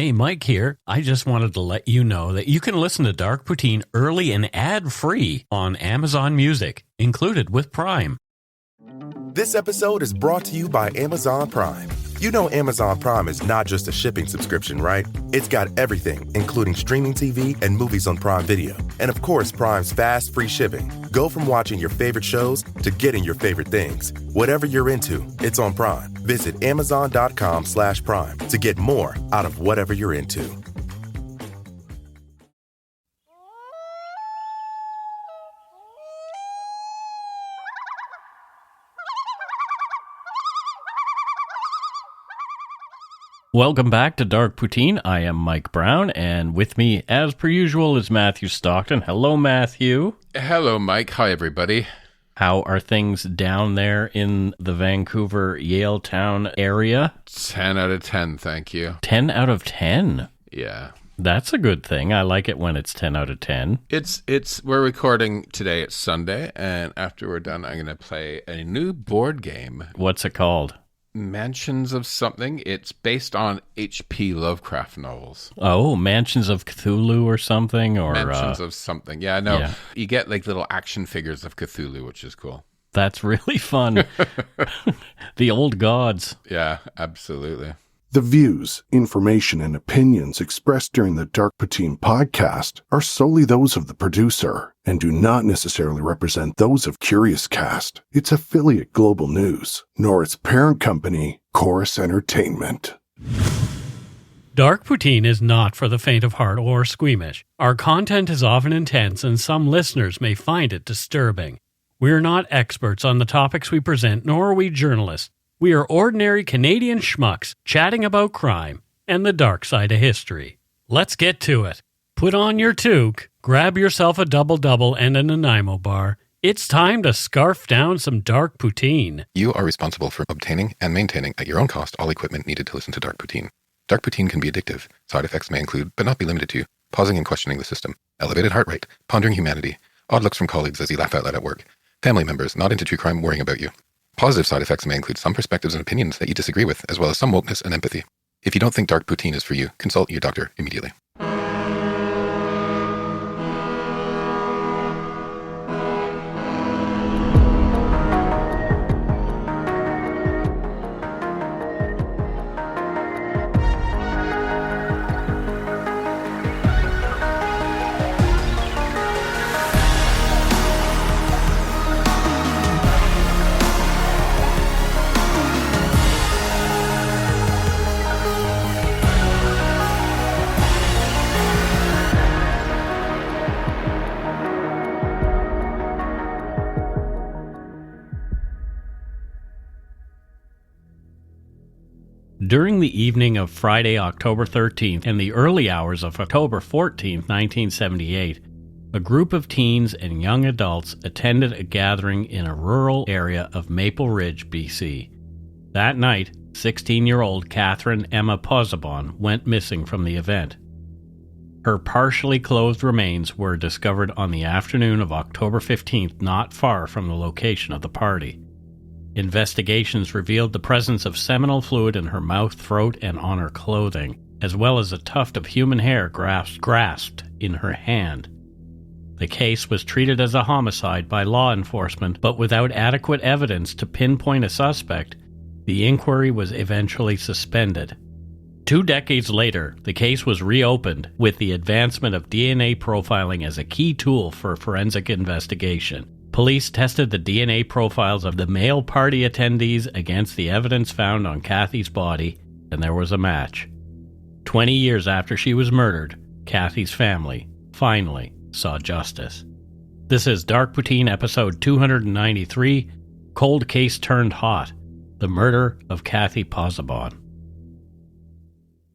Hey, Mike here. I just wanted to let you know that you can listen to Dark Poutine early and ad-free on Amazon Music, included with Prime. This episode is brought to you by Amazon Prime. You know Amazon Prime is not just a shipping subscription, right? It's got everything, including streaming TV and movies on Prime Video. And of course, Prime's fast, free shipping. Go from watching your favorite shows to getting your favorite things. Whatever you're into, it's on Prime. Visit Amazon.com/Prime to get more out of whatever you're into. Welcome back to Dark Poutine. I am Mike Brown, and with me, as per usual, is Matthew Stockton. Hello, Matthew. Hello, Mike. Hi, everybody. How are things down there in the Vancouver, Yaletown area? 10 out of 10, thank you. 10 out of 10? Yeah. That's a good thing. I like it when it's 10 out of 10. We're recording today, it's Sunday, and after we're done, I'm going to play a new board game. What's it called? Mansions of something. It's based on H.P. Lovecraft novels. Oh, Mansions of Cthulhu or something? Or Mansions of something. Yeah, no. Yeah. You get like little action figures of Cthulhu, which is cool. That's really fun. The old gods. Yeah, absolutely. The views, information, and opinions expressed during the Dark Poutine podcast are solely those of the producer and do not necessarily represent those of Curious Cast, its affiliate Global News, nor its parent company, Chorus Entertainment. Dark Poutine is not for the faint of heart or squeamish. Our content is often intense and some listeners may find it disturbing. We are not experts on the topics we present, nor are we journalists. We are ordinary Canadian schmucks chatting about crime and the dark side of history. Let's get to it. Put on your toque, grab yourself a double-double and a Nanaimo bar. It's time to scarf down some Dark Poutine. You are responsible for obtaining and maintaining at your own cost all equipment needed to listen to Dark Poutine. Dark Poutine can be addictive. Side effects may include, but not be limited to, pausing and questioning the system, elevated heart rate, pondering humanity, odd looks from colleagues as you laugh out loud at work, family members not into true crime worrying about you. Positive side effects may include some perspectives and opinions that you disagree with, as well as some wokeness and empathy. If you don't think Dark Poutine is for you, consult your doctor immediately. During the evening of Friday, October 13th, and the early hours of October 14th, 1978, a group of teens and young adults attended a gathering in a rural area of Maple Ridge, BC. That night, 16-year-old Catherine Emma Pozzobon went missing from the event. Her partially clothed remains were discovered on the afternoon of October 15th, not far from the location of the party. Investigations revealed the presence of seminal fluid in her mouth, throat, and on her clothing, as well as a tuft of human hair grasped in her hand. The case was treated as a homicide by law enforcement, but without adequate evidence to pinpoint a suspect, the inquiry was eventually suspended. 2 decades later, the case was reopened with the advancement of DNA profiling as a key tool for forensic investigation. Police tested the DNA profiles of the male party attendees against the evidence found on Cathy's body, and there was a match. 20 years after she was murdered, Cathy's family finally saw justice. This is Dark Poutine episode 293, Cold Case Turned Hot, the murder of Cathy Pozzobon.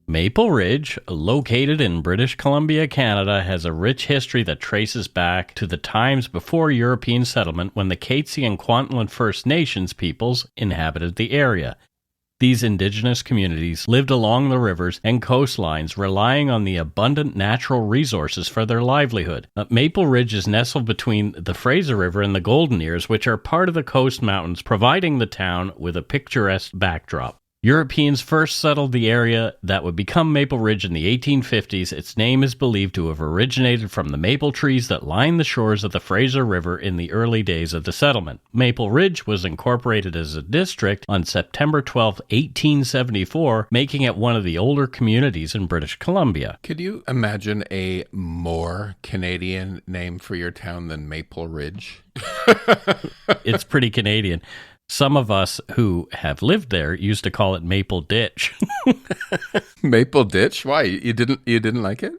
Maple Ridge, located in British Columbia, Canada, has a rich history that traces back to the times before European settlement when the Cathy and Kwantlen First Nations peoples inhabited the area. These indigenous communities lived along the rivers and coastlines, relying on the abundant natural resources for their livelihood. Maple Ridge is nestled between the Fraser River and the Golden Ears, which are part of the Coast Mountains, providing the town with a picturesque backdrop. Europeans first settled the area that would become Maple Ridge in the 1850s. Its name is believed to have originated from the maple trees that line the shores of the Fraser River in the early days of the settlement. Maple Ridge was incorporated as a district on September 12, 1874, making it one of the older communities in British Columbia. Could you imagine a more Canadian name for your town than Maple Ridge? It's pretty Canadian. Some of us who have lived there used to call it Maple Ditch. Maple Ditch? Why? You didn't like it?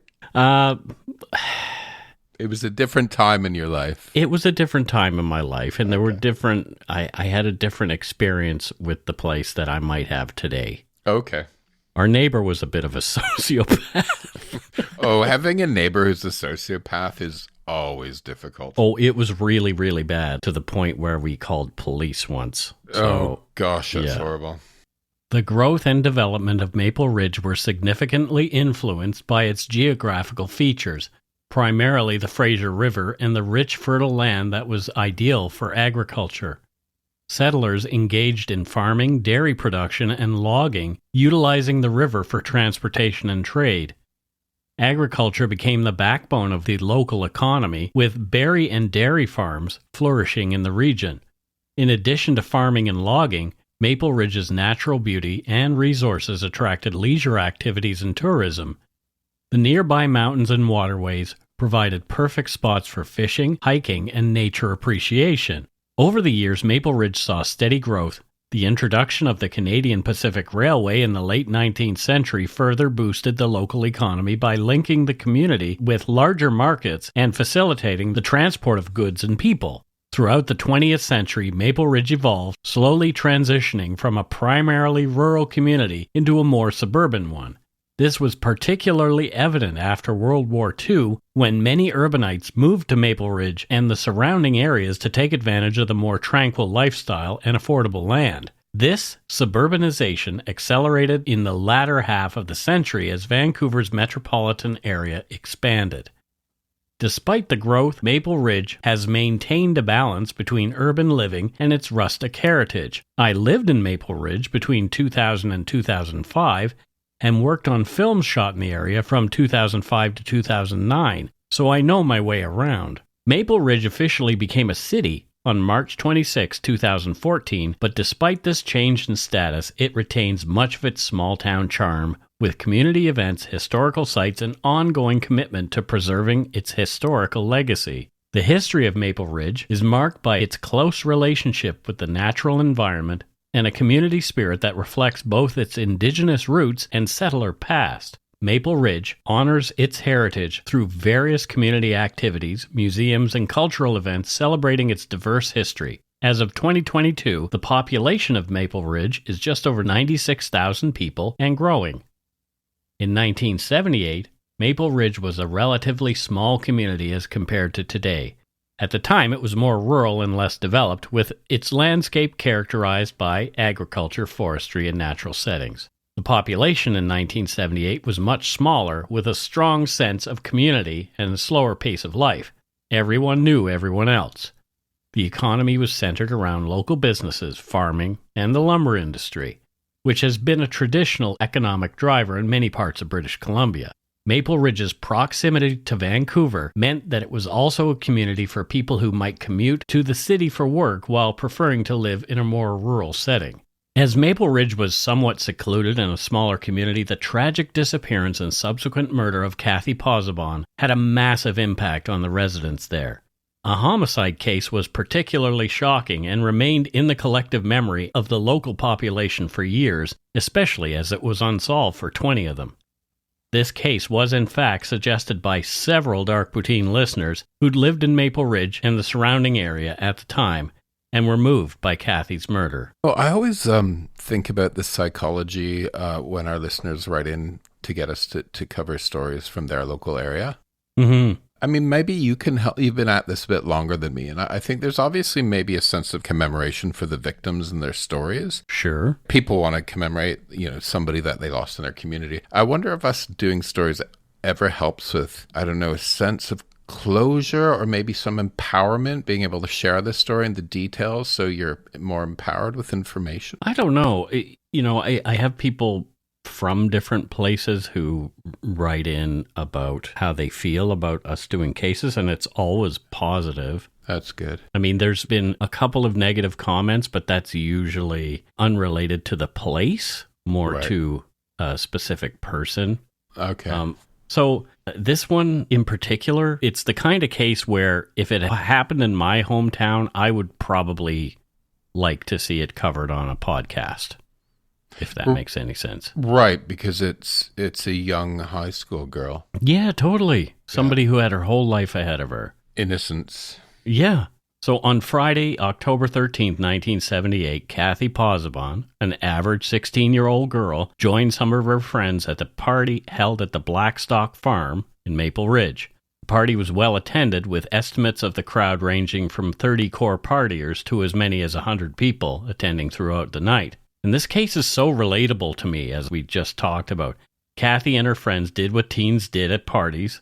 It was a different time in your life. It was a different time in my life, and there were different... I had a different experience with the place that I might have today. Okay. Our neighbor was a bit of a sociopath. Oh, having a neighbor who's a sociopath is always difficult. Oh, it was really, really bad, to the point where we called police once. Oh, gosh, that's horrible. The growth and development of Maple Ridge were significantly influenced by its geographical features, primarily the Fraser River and the rich, fertile land that was ideal for agriculture. Settlers engaged in farming, dairy production, and logging, utilizing the river for transportation and trade. Agriculture became the backbone of the local economy, with berry and dairy farms flourishing in the region. In addition to farming and logging, Maple Ridge's natural beauty and resources attracted leisure activities and tourism. The nearby mountains and waterways provided perfect spots for fishing, hiking, and nature appreciation. Over the years, Maple Ridge saw steady growth. The introduction of the Canadian Pacific Railway in the late 19th century further boosted the local economy by linking the community with larger markets and facilitating the transport of goods and people. Throughout the 20th century, Maple Ridge evolved, slowly transitioning from a primarily rural community into a more suburban one. This was particularly evident after World War II, when many urbanites moved to Maple Ridge and the surrounding areas to take advantage of the more tranquil lifestyle and affordable land. This suburbanization accelerated in the latter half of the century as Vancouver's metropolitan area expanded. Despite the growth, Maple Ridge has maintained a balance between urban living and its rustic heritage. I lived in Maple Ridge between 2000 and 2005, and worked on films shot in the area from 2005 to 2009, so I know my way around. Maple Ridge officially became a city on March 26, 2014, but despite this change in status, it retains much of its small-town charm, with community events, historical sites, and ongoing commitment to preserving its historical legacy. The history of Maple Ridge is marked by its close relationship with the natural environment and a community spirit that reflects both its indigenous roots and settler past. Maple Ridge honors its heritage through various community activities, museums, and cultural events celebrating its diverse history. As of 2022, the population of Maple Ridge is just over 96,000 people and growing. In 1978, Maple Ridge was a relatively small community as compared to today. At the time, it was more rural and less developed, with its landscape characterized by agriculture, forestry, and natural settings. The population in 1978 was much smaller, with a strong sense of community and a slower pace of life. Everyone knew everyone else. The economy was centered around local businesses, farming, and the lumber industry, which has been a traditional economic driver in many parts of British Columbia. Maple Ridge's proximity to Vancouver meant that it was also a community for people who might commute to the city for work while preferring to live in a more rural setting. As Maple Ridge was somewhat secluded in a smaller community, the tragic disappearance and subsequent murder of Cathy Pozzobon had a massive impact on the residents there. A homicide case was particularly shocking and remained in the collective memory of the local population for years, especially as it was unsolved for 20 of them. This case was in fact suggested by several Dark Poutine listeners who'd lived in Maple Ridge and the surrounding area at the time and were moved by Cathy's murder. Well, I always think about the psychology when our listeners write in to get us to cover stories from their local area. Mm-hmm. I mean, maybe you can help. You've been at this a bit longer than me, and I think there's obviously maybe a sense of commemoration for the victims and their stories. Sure. People want to commemorate, somebody that they lost in their community. I wonder if us doing stories ever helps with, I don't know, a sense of closure or maybe some empowerment, being able to share the story and the details so you're more empowered with information? I don't know. I have people from different places who write in about how they feel about us doing cases, and it's always positive. That's good. I mean, there's been a couple of negative comments, but that's usually unrelated to the place, more to a specific person. Okay. So this one in particular, it's the kind of case where if it happened in my hometown, I would probably like to see it covered on a podcast, if that makes any sense. Right, because it's a young high school girl. Yeah, totally. Somebody who had her whole life ahead of her. Innocence. Yeah. So on Friday, October 13th, 1978, Cathy Pozzobon, an average 16-year-old girl, joined some of her friends at the party held at the Blackstock Farm in Maple Ridge. The party was well attended, with estimates of the crowd ranging from 30 core partiers to as many as 100 people attending throughout the night. And this case is so relatable to me, as we just talked about. Cathy and her friends did what teens did at parties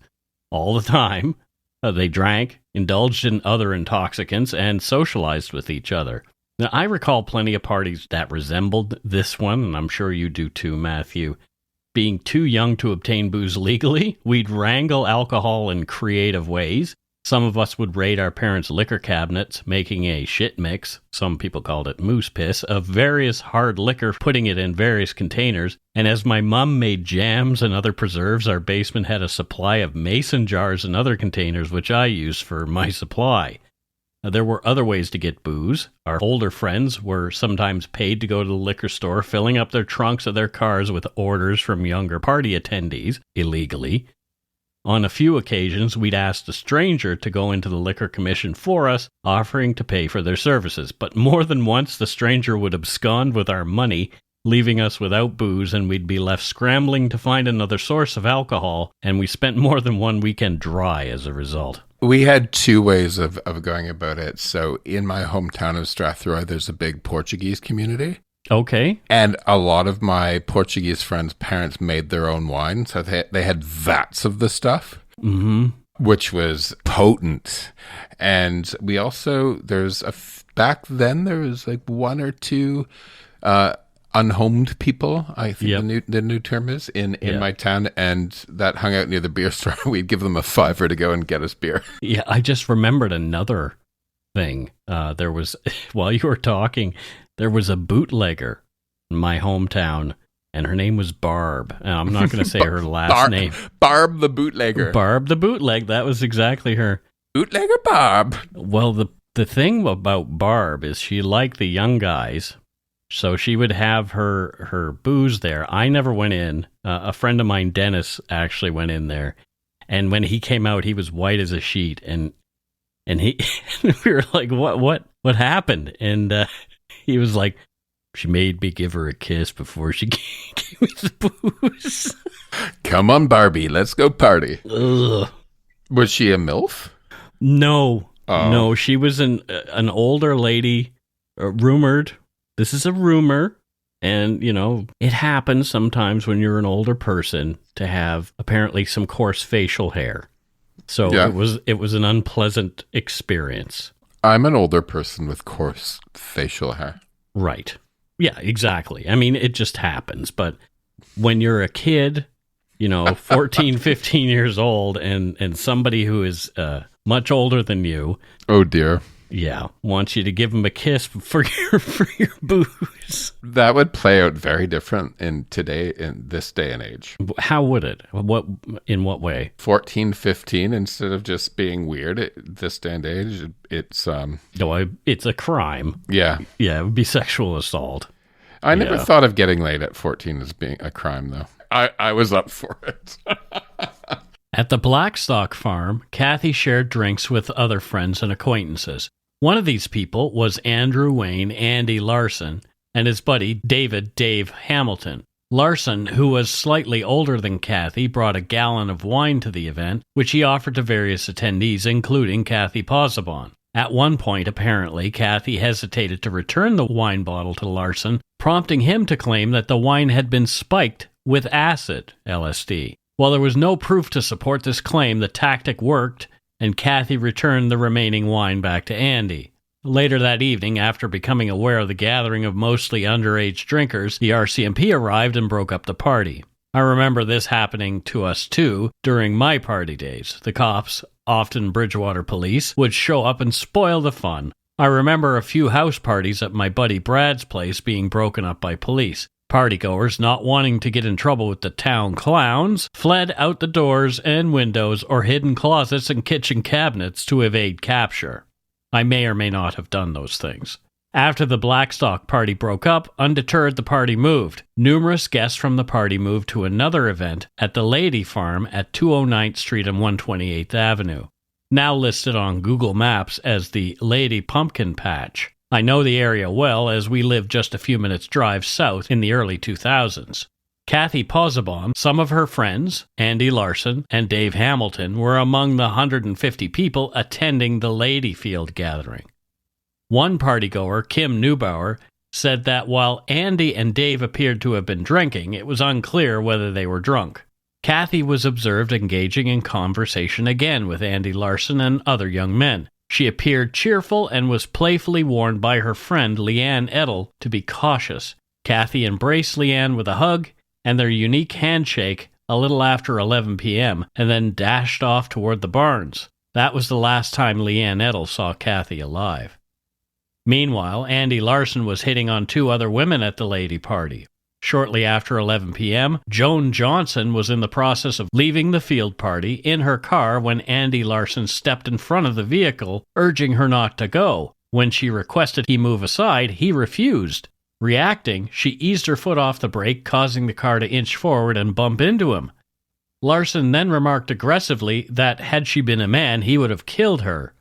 all the time. They drank, indulged in other intoxicants, and socialized with each other. Now, I recall plenty of parties that resembled this one, and I'm sure you do too, Matthew. Being too young to obtain booze legally, we'd wrangle alcohol in creative ways. Some of us would raid our parents' liquor cabinets, making a shit mix, some people called it moose piss, of various hard liquor, putting it in various containers. And as my mum made jams and other preserves, our basement had a supply of mason jars and other containers, which I used for my supply. There were other ways to get booze. Our older friends were sometimes paid to go to the liquor store, filling up their trunks of their cars with orders from younger party attendees, illegally. On a few occasions, we'd asked a stranger to go into the liquor commission for us, offering to pay for their services. But more than once, the stranger would abscond with our money, leaving us without booze, and we'd be left scrambling to find another source of alcohol, and we spent more than one weekend dry as a result. We had two ways of going about it. So in my hometown of Strathroy, there's a big Portuguese community. Okay. And a lot of my Portuguese friends' parents made their own wine. So they had vats of the stuff, which was potent. And we also, back then, there was like one or two unhomed people, I think the new term is, in my town. And that hung out near the beer store. We'd give them a $5 to go and get us beer. Yeah, I just remembered another thing. There was, while you were talking, there was a bootlegger in my hometown, and her name was Barb. And I'm not going to say her last name. Barb the bootlegger. Barb the bootleg. That was exactly her. Bootlegger Barb. Well, the thing about Barb is she liked the young guys, so she would have her booze there. I never went in. A friend of mine, Dennis, actually went in there, and when he came out, he was white as a sheet, and he we were like, what happened? And he was like, she made me give her a kiss before she gave me the booze. Come on, Barbie, let's go party. Ugh. Was she a MILF? No. Oh. No, she was an older lady, rumored. This is a rumor, and, it happens sometimes when you're an older person to have apparently some coarse facial hair. So it was an unpleasant experience. I'm an older person with coarse facial hair. Right. Yeah, exactly. I mean, it just happens. But when you're a kid, 14, 15 years old, and somebody who is much older than you. Oh, dear. Yeah, wants you to give them a kiss for your booze. That would play out very different in this day and age. How would it? In what way? 14, 15, instead of just being weird this day and age, it's it's a crime. Yeah. Yeah, it would be sexual assault. I never thought of getting laid at 14 as being a crime, though. I was up for it. At the Blackstock Farm, Cathy shared drinks with other friends and acquaintances. One of these people was Andrew Wayne Andy Larson and his buddy Dave Hamilton. Larson, who was slightly older than Cathy, brought a gallon of wine to the event, which he offered to various attendees, including Cathy Pozzobon. At one point, apparently, Cathy hesitated to return the wine bottle to Larson, prompting him to claim that the wine had been spiked with acid, LSD. While there was no proof to support this claim, the tactic worked, and Cathy returned the remaining wine back to Andy. Later that evening, after becoming aware of the gathering of mostly underage drinkers, the RCMP arrived and broke up the party. I remember this happening to us too during my party days. The cops, often Bridgewater police, would show up and spoil the fun. I remember a few house parties at my buddy Brad's place being broken up by police. Partygoers, not wanting to get in trouble with the town clowns, fled out the doors and windows or hid in closets and kitchen cabinets to evade capture. I may or may not have done those things. After the Blackstock party broke up, undeterred, the party moved. Numerous guests from the party moved to another event at the Lady Farm at 209th Street and 128th Avenue, now listed on Google Maps as the Lady Pumpkin Patch. I know the area well, as we lived just a few minutes' drive south in the early 2000s. Cathy Pozzobon, some of her friends, Andy Larson and Dave Hamilton, were among the 150 people attending the Ladyfield gathering. One partygoer, Kim Neubauer, said that while Andy and Dave appeared to have been drinking, it was unclear whether they were drunk. Cathy was observed engaging in conversation again with Andy Larson and other young men. She appeared cheerful and was playfully warned by her friend Leanne Edel to be cautious. Cathy embraced Leanne with a hug and their unique handshake a little after 11 p.m. and then dashed off toward the barns. That was the last time Leanne Edel saw Cathy alive. Meanwhile, Andy Larson was hitting on two other women at the lady party. Shortly after 11 p.m., Joan Johnson was in the process of leaving the field party in her car when Andy Larson stepped in front of the vehicle, urging her not to go. When she requested he move aside, he refused. Reacting, she eased her foot off the brake, causing the car to inch forward and bump into him. Larson then remarked aggressively that had she been a man, he would have killed her.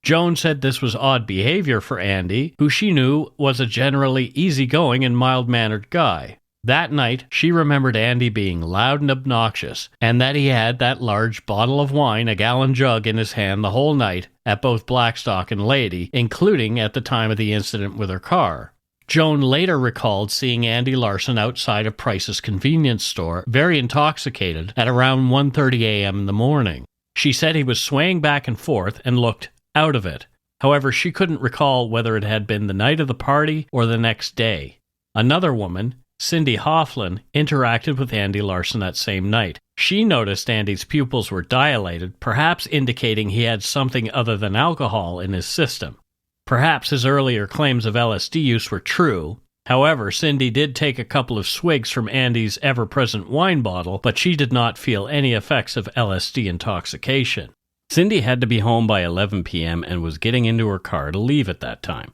Joan said this was odd behavior for Andy, who she knew was a generally easygoing and mild-mannered guy. That night, she remembered Andy being loud and obnoxious, and that he had that large bottle of wine, a gallon jug, in his hand the whole night at both Blackstock and Lady, including at the time of the incident with her car. Joan later recalled seeing Andy Larson outside of Price's convenience store, very intoxicated, at around 1:30 a.m. in the morning. She said he was swaying back and forth and looked out of it. However, she couldn't recall whether it had been the night of the party or the next day. Another woman, Cindy Hofflin, interacted with Andy Larson that same night. She noticed Andy's pupils were dilated, perhaps indicating he had something other than alcohol in his system. Perhaps his earlier claims of LSD use were true. However, Cindy did take a couple of swigs from Andy's ever-present wine bottle, but she did not feel any effects of LSD intoxication. Cindy had to be home by 11 p.m. and was getting into her car to leave at that time.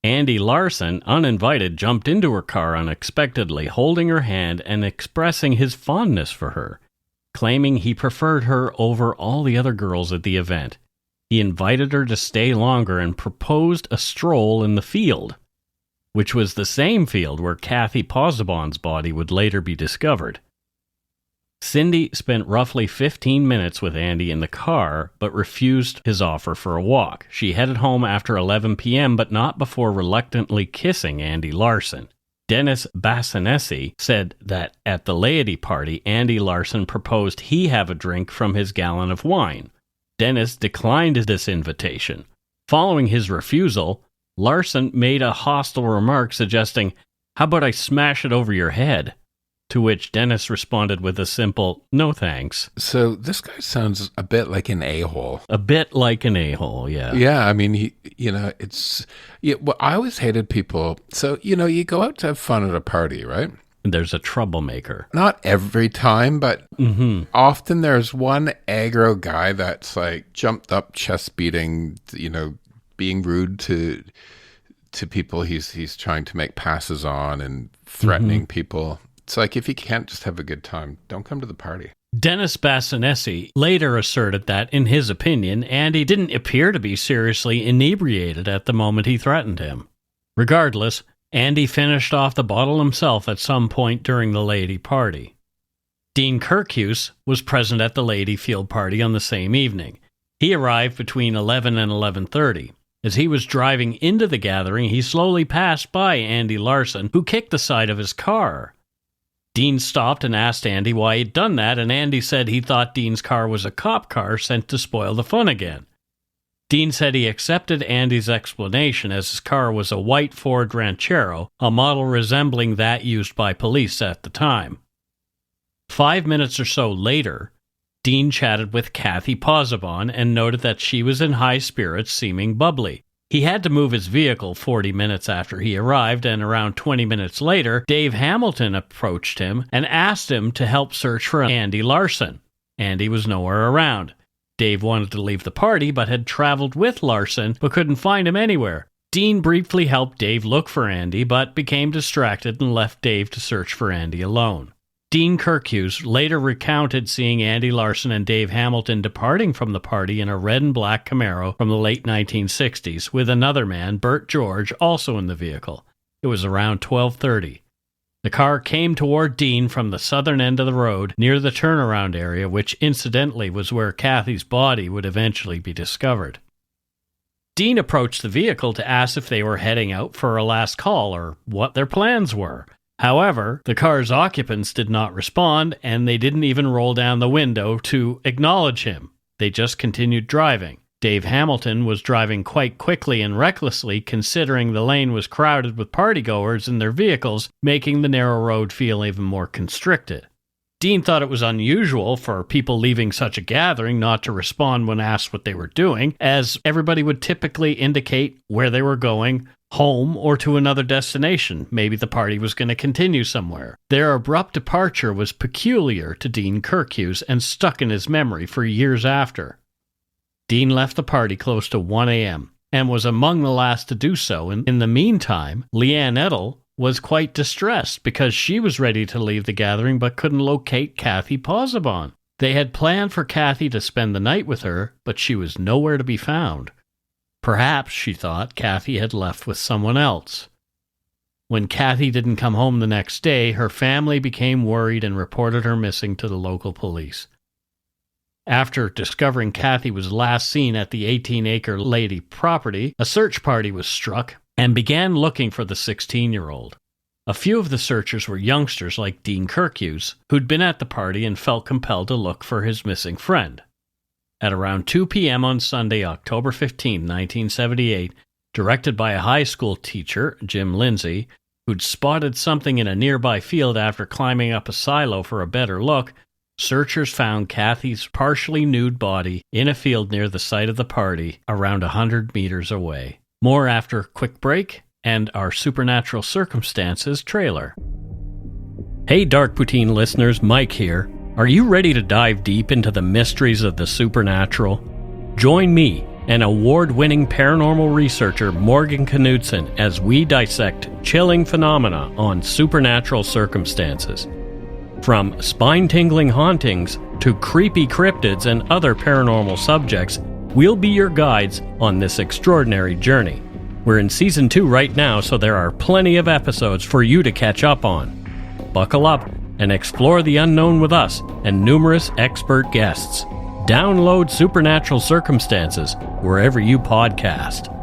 Andy Larson, uninvited, jumped into her car unexpectedly, holding her hand and expressing his fondness for her, claiming he preferred her over all the other girls at the event. He invited her to stay longer and proposed a stroll in the field, which was the same field where Cathy Pozzobon's body would later be discovered. Cindy spent roughly 15 minutes with Andy in the car, but refused his offer for a walk. She headed home after 11 p.m., but not before reluctantly kissing Andy Larson. Dennis Bassanesi said that at the laity party, Andy Larson proposed he have a drink from his gallon of wine. Dennis declined this invitation. Following his refusal, Larson made a hostile remark suggesting, "How about I smash it over your head?" To which Dennis responded with a simple, "No thanks." So this guy sounds a bit like an a-hole. A bit like an a-hole, yeah. Yeah, I mean, well, I always hated people. So, you go out to have fun at a party, right? There's a troublemaker. Not every time, but often there's one aggro guy that's like jumped up, chest beating, being rude to people he's trying to make passes on and threatening people. It's like, if you can't just have a good time, don't come to the party. Dennis Bassanesi later asserted that, in his opinion, Andy didn't appear to be seriously inebriated at the moment he threatened him. Regardless, Andy finished off the bottle himself at some point during the lady party. Dean Kirkhuse was present at the lady field party on the same evening. He arrived between 11 and 11:30. As he was driving into the gathering, he slowly passed by Andy Larson, who kicked the side of his car. Dean stopped and asked Andy why he'd done that, and Andy said he thought Dean's car was a cop car sent to spoil the fun again. Dean said he accepted Andy's explanation as his car was a white Ford Ranchero, a model resembling that used by police at the time. 5 minutes or so later, Dean chatted with Cathy Pozzobon and noted that she was in high spirits, seeming bubbly. He had to move his vehicle 40 minutes after he arrived, and around 20 minutes later, Dave Hamilton approached him and asked him to help search for Andy Larson. Andy was nowhere around. Dave wanted to leave the party, but had traveled with Larson, but couldn't find him anywhere. Dean briefly helped Dave look for Andy, but became distracted and left Dave to search for Andy alone. Dean Kirkhughes later recounted seeing Andy Larson and Dave Hamilton departing from the party in a red and black Camaro from the late 1960s, with another man, Bert George, also in the vehicle. It was around 12:30. The car came toward Dean from the southern end of the road near the turnaround area, which incidentally was where Cathy's body would eventually be discovered. Dean approached the vehicle to ask if they were heading out for a last call or what their plans were. However, the car's occupants did not respond, and they didn't even roll down the window to acknowledge him. They just continued driving. Dave Hamilton was driving quite quickly and recklessly, considering the lane was crowded with partygoers in their vehicles, making the narrow road feel even more constricted. Dean thought it was unusual for people leaving such a gathering not to respond when asked what they were doing, as everybody would typically indicate where they were going, home or to another destination. Maybe the party was going to continue somewhere. Their abrupt departure was peculiar to Dean Kirkhughes and stuck in his memory for years after. Dean left the party close to 1 a.m. and was among the last to do so. In the meantime, Leanne Edel was quite distressed because she was ready to leave the gathering but couldn't locate Cathy Pozzobon. They had planned for Cathy to spend the night with her, but she was nowhere to be found. Perhaps, she thought, Cathy had left with someone else. When Cathy didn't come home the next day, her family became worried and reported her missing to the local police. After discovering Cathy was last seen at the 18-acre Lady property, a search party was struck and began looking for the 16-year-old. A few of the searchers were youngsters like Dean Kirkhughes, who'd been at the party and felt compelled to look for his missing friend. At around 2 p.m. on Sunday, October 15, 1978, directed by a high school teacher, Jim Lindsay, who'd spotted something in a nearby field after climbing up a silo for a better look, searchers found Cathy's partially nude body in a field near the site of the party, around 100 meters away. More after a quick break and our Supernatural Circumstances trailer. Hey Dark Poutine listeners, Mike here. Are you ready to dive deep into the mysteries of the supernatural? Join me and award-winning paranormal researcher Morgan Knudsen as we dissect chilling phenomena on Supernatural Circumstances. From spine-tingling hauntings to creepy cryptids and other paranormal subjects, we'll be your guides on this extraordinary journey. We're in Season 2 right now, so there are plenty of episodes for you to catch up on. Buckle up and explore the unknown with us and numerous expert guests. Download Supernatural Circumstances wherever you podcast.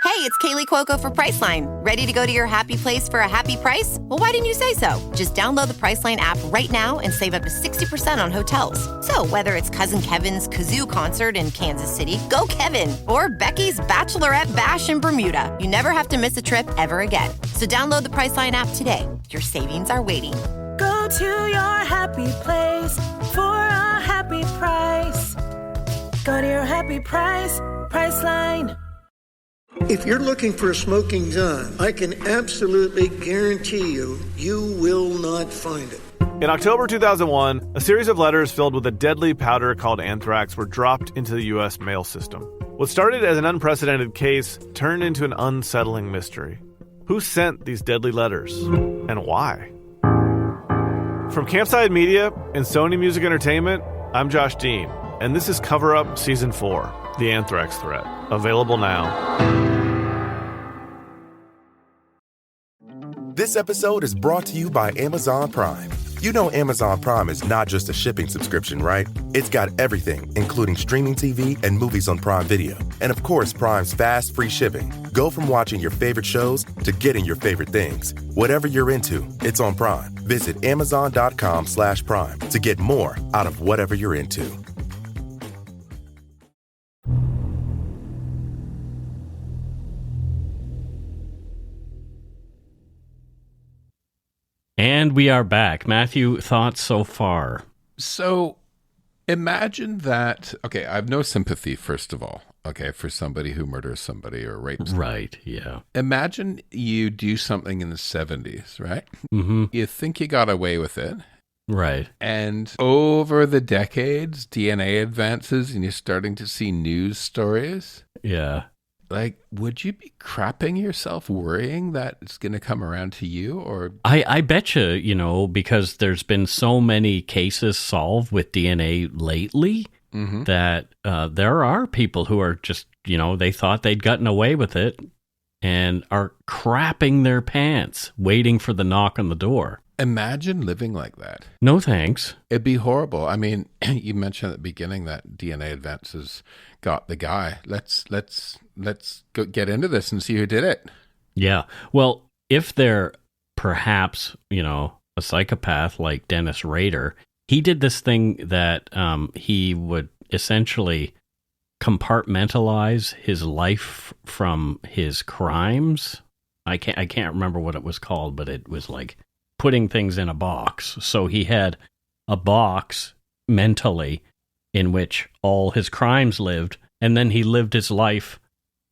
Hey, it's Kaylee Cuoco for Priceline. Ready to go to your happy place for a happy price? Well, why didn't you say so? Just download the Priceline app right now and save up to 60% on hotels. So whether it's Cousin Kevin's Kazoo Concert in Kansas City, go Kevin, or Becky's Bachelorette Bash in Bermuda, you never have to miss a trip ever again. So download the Priceline app today. Your savings are waiting. Go to your happy place for a happy price. Go to your happy price, Priceline. If you're looking for a smoking gun, I can absolutely guarantee you will not find it. In October 2001, a series of letters filled with a deadly powder called anthrax were dropped into the U.S. mail system. What started as an unprecedented case turned into an unsettling mystery. Who sent these deadly letters? And why? From Campside Media and Sony Music Entertainment, I'm Josh Dean, and this is Cover Up Season 4, The Anthrax Threat. Available now. This episode is brought to you by Amazon Prime. You know Amazon Prime is not just a shipping subscription, right? It's got everything, including streaming TV and movies on Prime Video. And of course, Prime's fast, free shipping. Go from watching your favorite shows to getting your favorite things. Whatever you're into, it's on Prime. Visit Amazon.com/Prime to get more out of whatever you're into. And we are back. Matthew, thoughts so far? So imagine that. Okay, I have no sympathy, first of all, okay, for somebody who murders somebody or rapes them. Right, yeah. Imagine you do something in the 70s, right? Mm-hmm. You think you got away with it. Right. And over the decades, DNA advances and you're starting to see news stories. Yeah. Like, would you be crapping yourself worrying that it's going to come around to you? Or I bet you, because there's been so many cases solved with DNA lately that there are people who are just, they thought they'd gotten away with it and are crapping their pants, waiting for the knock on the door. Imagine living like that. No thanks. It'd be horrible. I mean, you mentioned at the beginning that DNA advances got the guy. Let's go get into this and see who did it. Yeah. Well, if they're perhaps, a psychopath like Dennis Rader, he did this thing that he would essentially compartmentalize his life from his crimes. I can't remember what it was called, but it was like putting things in a box. So he had a box mentally in which all his crimes lived, and then he lived his life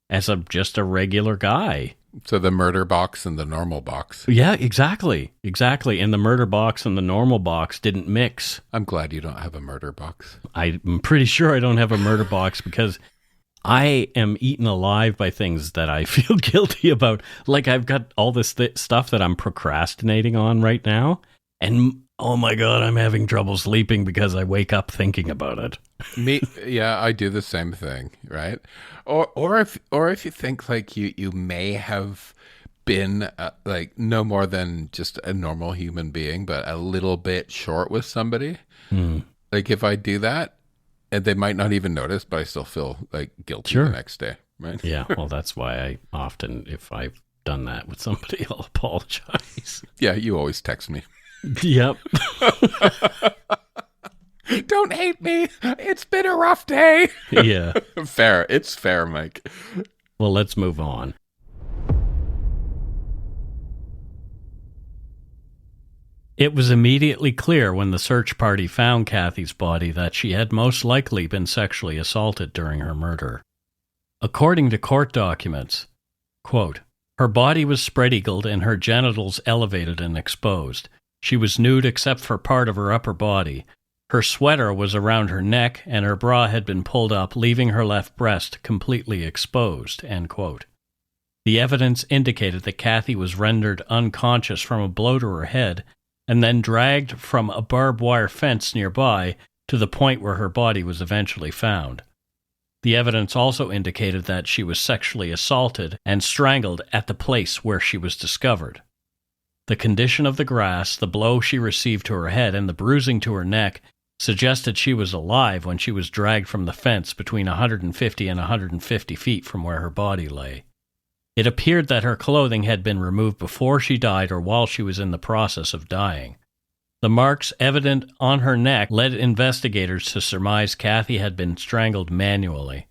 as just a regular guy. So the murder box and the normal box. Yeah, exactly. And the murder box and the normal box didn't mix. I'm glad you don't have a murder box. I'm pretty sure I don't have a murder box because I am eaten alive by things that I feel guilty about. Like I've got all this stuff that I'm procrastinating on right now. And oh my God, I'm having trouble sleeping because I wake up thinking about it. Yeah, I do the same thing, right? Or if you think like you may have been like no more than just a normal human being, but a little bit short with somebody. Like if I do that, and they might not even notice, but I still feel like guilty the next day, right? Yeah, well, that's why I often, if I've done that with somebody, I'll apologize. Yeah, you always text me. Yep. Don't hate me. It's been a rough day. Yeah. Fair. It's fair, Mike. Well, let's move on. It was immediately clear when the search party found Cathy's body that she had most likely been sexually assaulted during her murder. According to court documents, quote, her body was spread-eagled and her genitals elevated and exposed. She was nude except for part of her upper body. Her sweater was around her neck and her bra had been pulled up, leaving her left breast completely exposed, end quote. The evidence indicated that Cathy was rendered unconscious from a blow to her head and then dragged from a barbed wire fence nearby to the point where her body was eventually found. The evidence also indicated that she was sexually assaulted and strangled at the place where she was discovered. The condition of the grass, the blow she received to her head, and the bruising to her neck suggested she was alive when she was dragged from the fence between 150 and 150 feet from where her body lay. It appeared that her clothing had been removed before she died or while she was in the process of dying. The marks evident on her neck led investigators to surmise Cathy had been strangled manually.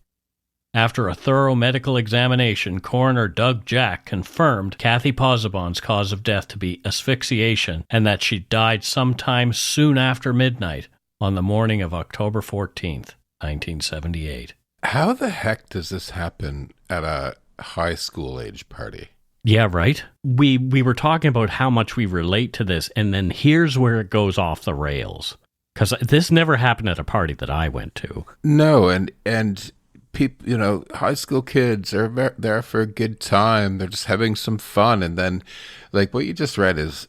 After a thorough medical examination, coroner Doug Jack confirmed Cathy Pozzobon's cause of death to be asphyxiation and that she died sometime soon after midnight on the morning of October 14th, 1978. How the heck does this happen at a high school age party? Yeah, right. We were talking about how much we relate to this, and then here's where it goes off the rails. Because this never happened at a party that I went to. No, and people, high school kids are there for a good time. They're just having some fun, and then, like what you just read is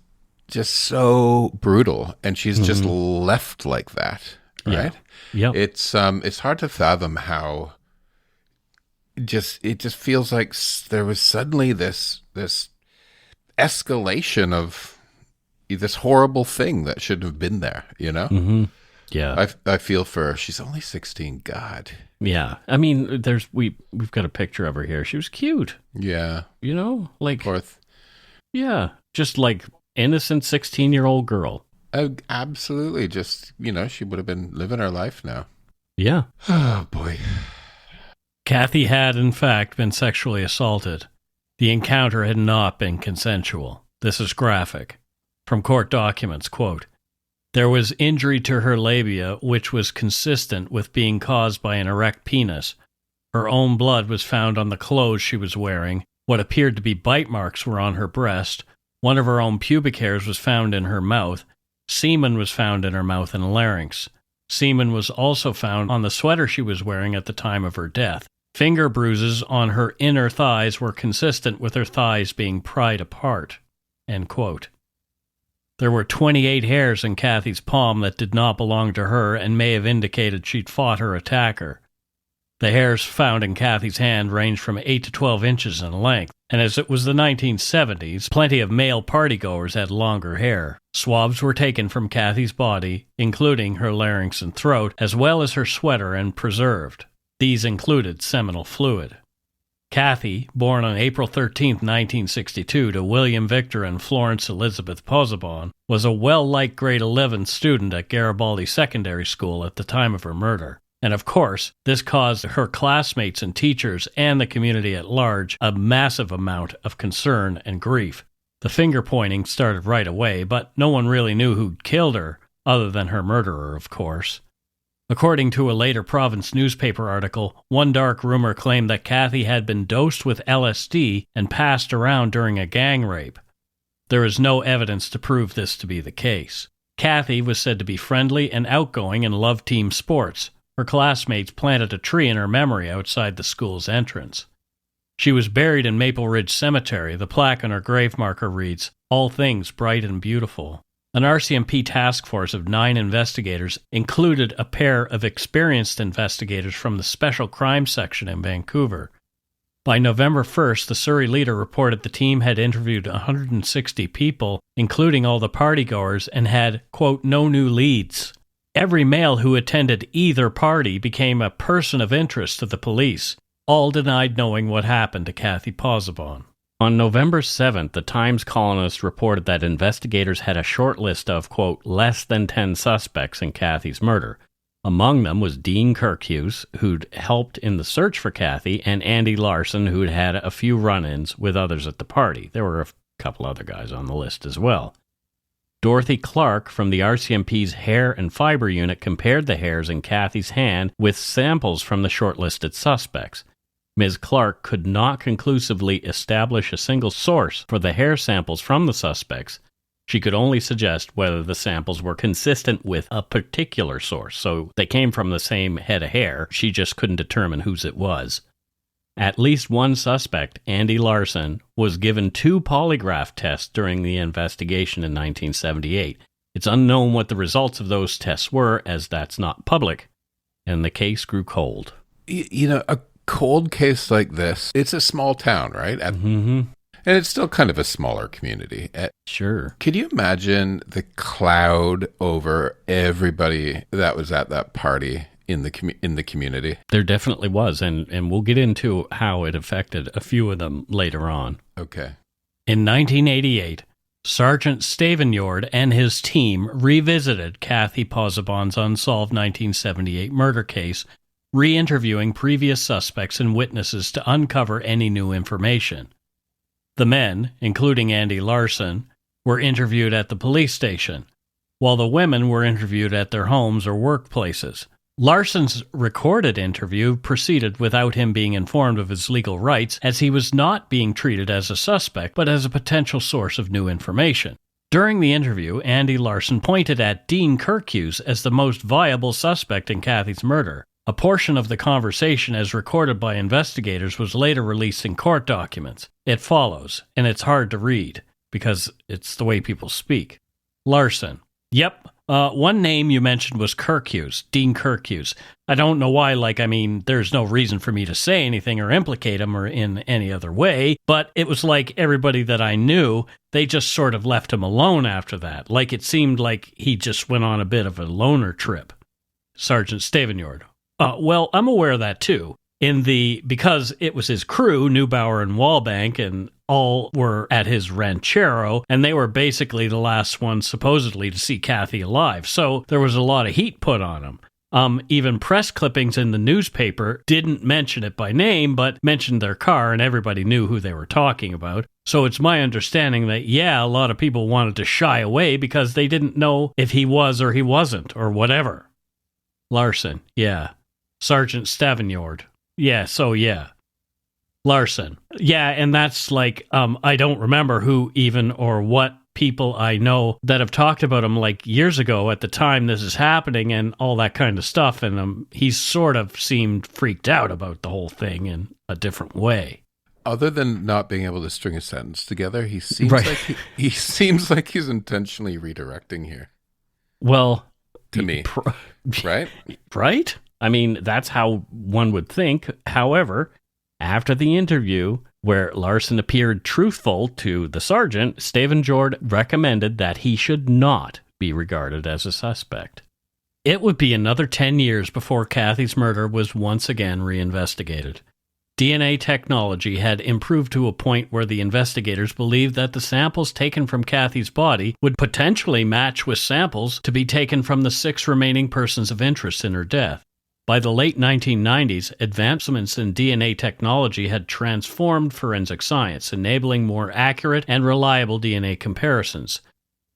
just so brutal, and she's just left like that, right? Yeah. It's hard to fathom how. It just feels like there was suddenly this escalation of this horrible thing that shouldn't have been there, you know? Mm-hmm. Yeah. I feel for her. She's only 16. God. Yeah. I mean, we've got a picture of her here. She was cute. Yeah. You know? Like, Fourth. Yeah. Just like innocent 16-year-old girl. Absolutely. Just, she would have been living her life now. Yeah. Oh, boy. Cathy had, in fact, been sexually assaulted. The encounter had not been consensual. This is graphic. From court documents, quote, "There was injury to her labia, which was consistent with being caused by an erect penis. Her own blood was found on the clothes she was wearing. What appeared to be bite marks were on her breast. One of her own pubic hairs was found in her mouth. Semen was found in her mouth and larynx. Semen was also found on the sweater she was wearing at the time of her death. Finger bruises on her inner thighs were consistent with her thighs being pried apart." End quote. There were 28 hairs in Cathy's palm that did not belong to her and may have indicated she'd fought her attacker. The hairs found in Cathy's hand ranged from 8 to 12 inches in length, and as it was the 1970s, plenty of male partygoers had longer hair. Swabs were taken from Cathy's body, including her larynx and throat, as well as her sweater, and preserved. These included seminal fluid. Cathy, born on April 13, 1962, to William Victor and Florence Elizabeth Pozzobon, was a well-liked grade 11 student at Garibaldi Secondary School at the time of her murder. And of course, this caused her classmates and teachers and the community at large a massive amount of concern and grief. The finger-pointing started right away, but no one really knew who'd killed her, other than her murderer, of course. According to a later Province newspaper article, one dark rumor claimed that Cathy had been dosed with LSD and passed around during a gang rape. There is no evidence to prove this to be the case. Cathy was said to be friendly and outgoing and loved team sports. Her classmates planted a tree in her memory outside the school's entrance. She was buried in Maple Ridge Cemetery. The plaque on her grave marker reads, "All things bright and beautiful." An RCMP task force of 9 investigators included a pair of experienced investigators from the Special Crimes Section in Vancouver. By November 1st, the Surrey Leader reported the team had interviewed 160 people, including all the partygoers, and had, quote, "no new leads." Every male who attended either party became a person of interest to the police. All denied knowing what happened to Cathy Pozzobon. On November 7th, the Times Colonist reported that investigators had a short list of, quote, less than 10 suspects in Cathy's murder. Among them was Dean Kirkhughes, who'd helped in the search for Cathy, and Andy Larson, who'd had a few run-ins with others at the party. There were a couple other guys on the list as well. Dorothy Clark from the RCMP's Hair and Fiber Unit compared the hairs in Cathy's hand with samples from the shortlisted suspects. Ms. Clark could not conclusively establish a single source for the hair samples from the suspects. She could only suggest whether the samples were consistent with a particular source, so they came from the same head of hair. She just couldn't determine whose it was. At least one suspect, Andy Larson, was given 2 polygraph tests during the investigation in 1978. It's unknown what the results of those tests were, as that's not public, and the case grew cold. A cold case like this, it's a small town, right? Mm-hmm. And it's still kind of a smaller community. Sure. Could you imagine the cloud over everybody that was at that party in the community? There definitely was, and we'll get into how it affected a few of them later on. Okay. In 1988, Sergeant Stavanyord and his team revisited Cathy Pozzobon's unsolved 1978 murder case, re-interviewing previous suspects and witnesses to uncover any new information. The men, including Andy Larson, were interviewed at the police station, while the women were interviewed at their homes or workplaces. Larson's recorded interview proceeded without him being informed of his legal rights, as he was not being treated as a suspect, but as a potential source of new information. During the interview, Andy Larson pointed at Dean Kirkhughes as the most viable suspect in Cathy's murder. A portion of the conversation, as recorded by investigators, was later released in court documents. It follows, and it's hard to read, because it's the way people speak. Larson: "Yep, One name you mentioned was Dean Kirkhughes. I don't know why, there's no reason for me to say anything or implicate him or in any other way, but it was like everybody that I knew, they just sort of left him alone after that. Like it seemed like he just went on a bit of a loner trip. Sergeant Stavanyard. Well, I'm aware of that too. Because it was his crew, Neubauer and Wallbank, and all were at his ranchero, and they were basically the last ones supposedly to see Cathy alive. So there was a lot of heat put on him. Even press clippings in the newspaper didn't mention it by name, but mentioned their car, and everybody knew who they were talking about. So it's my understanding that, a lot of people wanted to shy away because they didn't know if he was or he wasn't, or whatever. Larson, yeah. Sergeant Stavanyard. Yeah. Larson. Yeah, and that's I don't remember who even or what people I know that have talked about him years ago at the time this is happening and all that kind of stuff, and he sort of seemed freaked out about the whole thing in a different way. Other than not being able to string a sentence together, he seems he seems like he's intentionally redirecting here. Well, to me, right? Right? I mean, that's how one would think. However, after the interview, where Larson appeared truthful to the sergeant, Stavanyard recommended that he should not be regarded as a suspect. It would be another 10 years before Cathy's murder was once again reinvestigated. DNA technology had improved to a point where the investigators believed that the samples taken from Cathy's body would potentially match with samples to be taken from the 6 remaining persons of interest in her death. By the late 1990s, advancements in DNA technology had transformed forensic science, enabling more accurate and reliable DNA comparisons.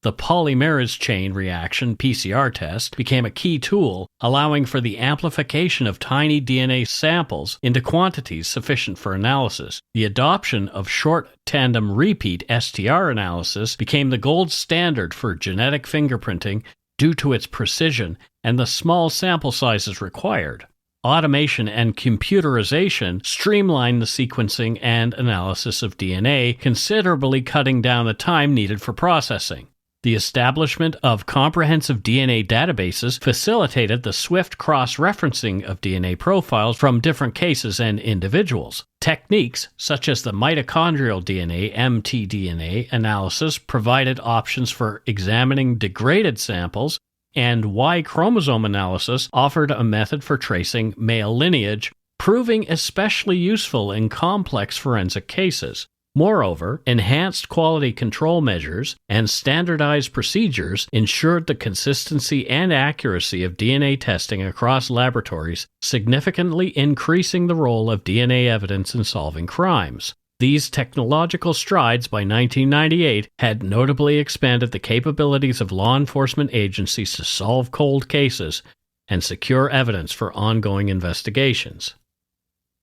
The polymerase chain reaction PCR test became a key tool, allowing for the amplification of tiny DNA samples into quantities sufficient for analysis. The adoption of short tandem repeat STR analysis became the gold standard for genetic fingerprinting due to its precision and the small sample sizes required. Automation and computerization streamlined the sequencing and analysis of DNA, considerably cutting down the time needed for processing. The establishment of comprehensive DNA databases facilitated the swift cross-referencing of DNA profiles from different cases and individuals. Techniques such as the mitochondrial DNA (mtDNA) analysis provided options for examining degraded samples, and Y chromosome analysis offered a method for tracing male lineage, proving especially useful in complex forensic cases. Moreover, enhanced quality control measures and standardized procedures ensured the consistency and accuracy of DNA testing across laboratories, significantly increasing the role of DNA evidence in solving crimes. These technological strides by 1998 had notably expanded the capabilities of law enforcement agencies to solve cold cases and secure evidence for ongoing investigations.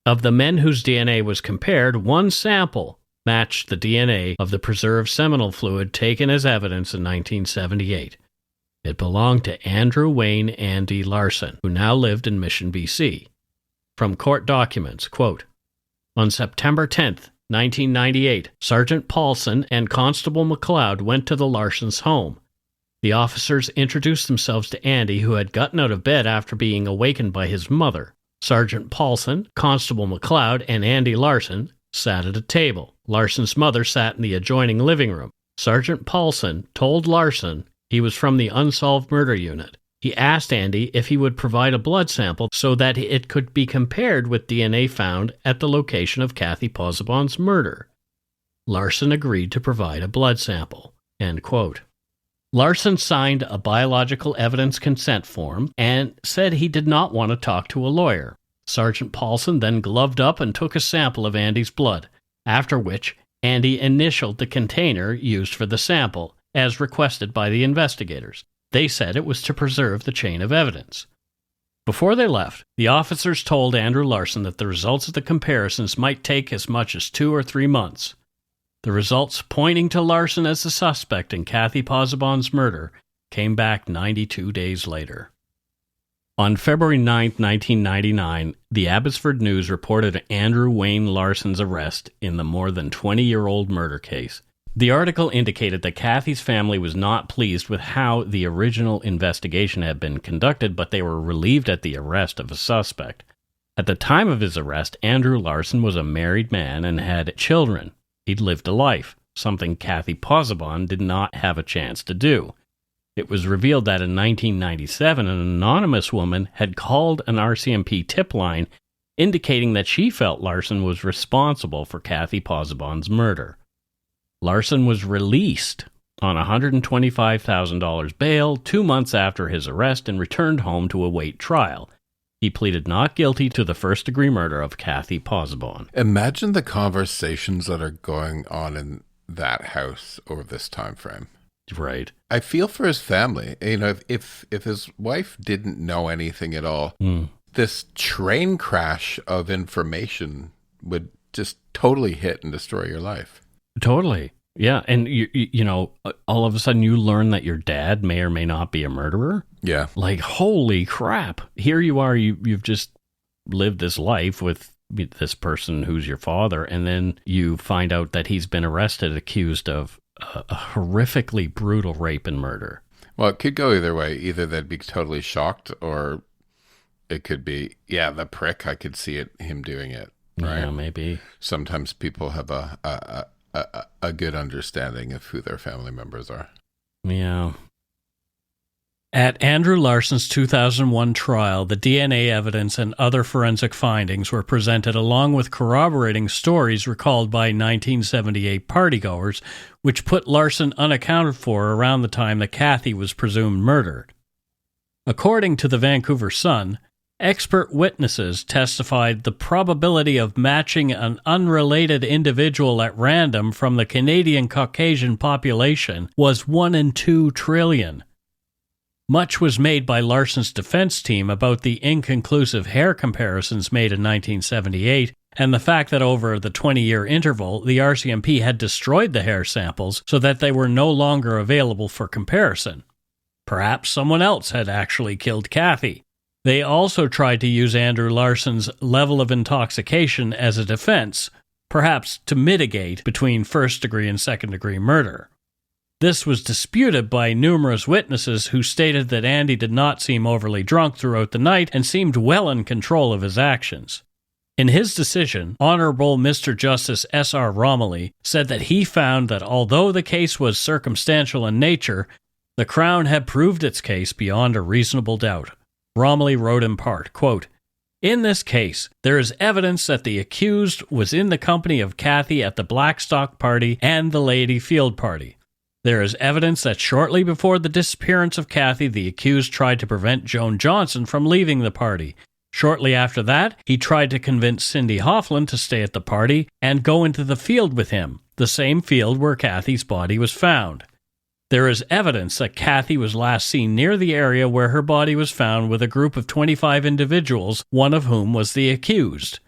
Of the men whose DNA was compared, one sample matched the DNA of the preserved seminal fluid taken as evidence in 1978. It belonged to Andrew Wayne Andy Larson, who now lived in Mission, BC. From court documents, quote, on September 10th, 1998, Sergeant Paulson and Constable McLeod went to the Larsons' home. The officers introduced themselves to Andy, who had gotten out of bed after being awakened by his mother. Sergeant Paulson, Constable McLeod, and Andy Larson sat at a table. Larson's mother sat in the adjoining living room. Sergeant Paulson told Larson he was from the Unsolved Murder Unit. He asked Andy if he would provide a blood sample so that it could be compared with DNA found at the location of Cathy Pozzobon's murder. Larson agreed to provide a blood sample. End quote. Larson signed a biological evidence consent form and said he did not want to talk to a lawyer. Sergeant Paulson then gloved up and took a sample of Andy's blood, after which Andy initialed the container used for the sample, as requested by the investigators. They said it was to preserve the chain of evidence. Before they left, the officers told Andrew Larson that the results of the comparisons might take as much as 2 or 3 months. The results pointing to Larson as the suspect in Cathy Pozzobon's murder came back 92 days later. On February 9, 1999, the Abbotsford News reported Andrew Wayne Larson's arrest in the more than 20-year-old murder case. The article indicated that Cathy's family was not pleased with how the original investigation had been conducted, but they were relieved at the arrest of a suspect. At the time of his arrest, Andrew Larson was a married man and had children. He'd lived a life, something Cathy Pozzobon did not have a chance to do. It was revealed that in 1997, an anonymous woman had called an RCMP tip line indicating that she felt Larson was responsible for Cathy Pozzobon's murder. Larson was released on $125,000 bail 2 months after his arrest and returned home to await trial. He pleaded not guilty to the first-degree murder of Cathy Pozzobon. Imagine the conversations that are going on in that house over this time frame. Right. I feel for his family. You know, if his wife didn't know anything at all, this train crash of information would just totally hit and destroy your life. Totally. Yeah. And, you know, all of a sudden you learn that your dad may or may not be a murderer. Yeah. Like, holy crap. Here you are. You've just lived this life with this person who's your father. And then you find out that he's been arrested, accused of a horrifically brutal rape and murder. Well, it could go either way. Either they'd be totally shocked, or it could be, yeah, the prick, I could see him doing it. Right? Yeah, maybe. Sometimes people have a good understanding of who their family members are. Yeah. At Andrew Larson's 2001 trial, the DNA evidence and other forensic findings were presented along with corroborating stories recalled by 1978 partygoers, which put Larson unaccounted for around the time that Cathy was presumed murdered. According to the Vancouver Sun, expert witnesses testified the probability of matching an unrelated individual at random from the Canadian Caucasian population was 1 in 2 trillion. Much was made by Larson's defense team about the inconclusive hair comparisons made in 1978 and the fact that over the 20-year interval, the RCMP had destroyed the hair samples so that they were no longer available for comparison. Perhaps someone else had actually killed Cathy. They also tried to use Andrew Larson's level of intoxication as a defense, perhaps to mitigate between first-degree and second-degree murder. This was disputed by numerous witnesses who stated that Andy did not seem overly drunk throughout the night and seemed well in control of his actions. In his decision, Honorable Mr. Justice S.R. Romilly said that he found that although the case was circumstantial in nature, the Crown had proved its case beyond a reasonable doubt. Romilly wrote in part, quote, "In this case, there is evidence that the accused was in the company of Cathy at the Blackstock Party and the Lady Field Party. There is evidence that shortly before the disappearance of Cathy, the accused tried to prevent Joan Johnson from leaving the party. Shortly after that, he tried to convince Cindy Hoffland to stay at the party and go into the field with him, the same field where Cathy's body was found. There is evidence that Cathy was last seen near the area where her body was found with a group of 25 individuals, one of whom was the accused.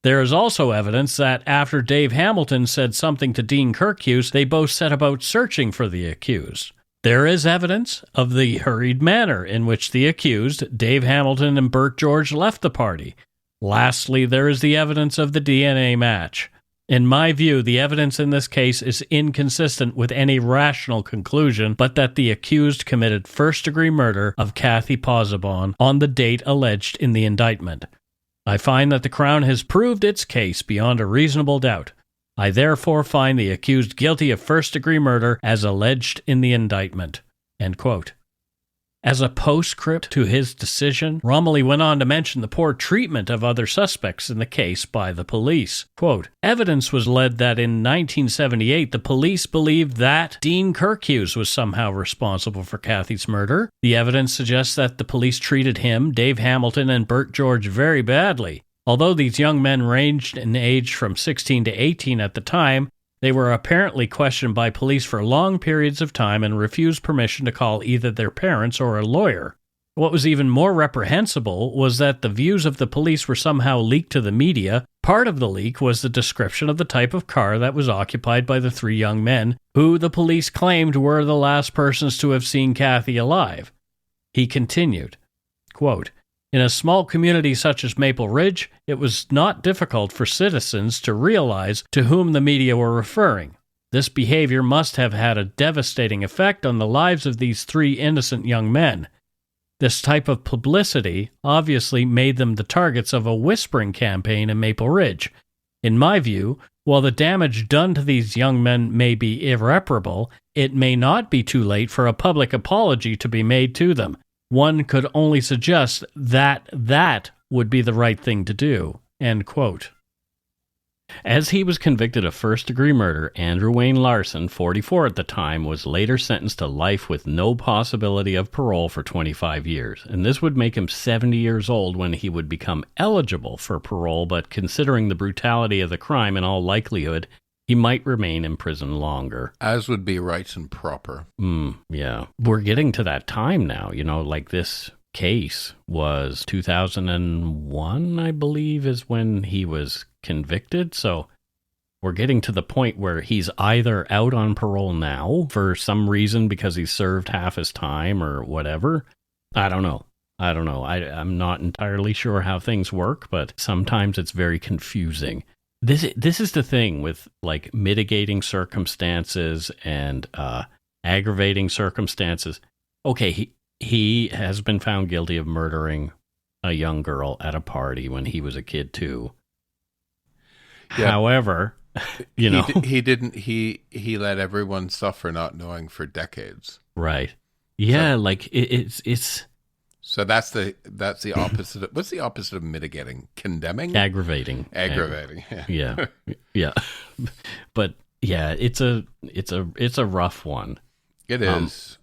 There is also evidence that after Dave Hamilton said something to Dean Kirkhughes, they both set about searching for the accused. There is evidence of the hurried manner in which the accused, Dave Hamilton and Bert George, left the party. Lastly, there is the evidence of the DNA match. In my view, the evidence in this case is inconsistent with any rational conclusion, but that the accused committed first-degree murder of Cathy Pozzobon on the date alleged in the indictment. I find that the Crown has proved its case beyond a reasonable doubt. I therefore find the accused guilty of first-degree murder as alleged in the indictment." End quote. As a postscript to his decision, Romilly went on to mention the poor treatment of other suspects in the case by the police. Quote, "Evidence was led that in 1978 the police believed that Dean Kirkhughes was somehow responsible for Cathy's murder. The evidence suggests that the police treated him, Dave Hamilton, and Bert George very badly. Although these young men ranged in age from 16 to 18 at the time, they were apparently questioned by police for long periods of time and refused permission to call either their parents or a lawyer. What was even more reprehensible was that the views of the police were somehow leaked to the media. Part of the leak was the description of the type of car that was occupied by the 3 young men, who the police claimed were the last persons to have seen Cathy alive." He continued, quote, "In a small community such as Maple Ridge, it was not difficult for citizens to realize to whom the media were referring. This behavior must have had a devastating effect on the lives of these 3 innocent young men. This type of publicity obviously made them the targets of a whispering campaign in Maple Ridge. In my view, while the damage done to these young men may be irreparable, it may not be too late for a public apology to be made to them. One could only suggest that that would be the right thing to do." End quote. As he was convicted of first-degree murder, Andrew Wayne Larson, 44 at the time, was later sentenced to life with no possibility of parole for 25 years. And this would make him 70 years old when he would become eligible for parole, but considering the brutality of the crime, in all likelihood, he might remain in prison longer. As would be right and proper. Yeah. We're getting to that time now, like this case was 2001, I believe, is when he was convicted. So we're getting to the point where he's either out on parole now for some reason because he served half his time or whatever. I don't know. I'm not entirely sure how things work, but sometimes it's very confusing. This is the thing with like mitigating circumstances and aggravating circumstances. Okay, he has been found guilty of murdering a young girl at a party when he was a kid too. Yeah. However, he let everyone suffer not knowing for decades. Right. Yeah, so, like it's so that's the opposite. What's the opposite of mitigating? Condemning? Aggravating. Yeah. Yeah. But yeah, it's a rough one. It is.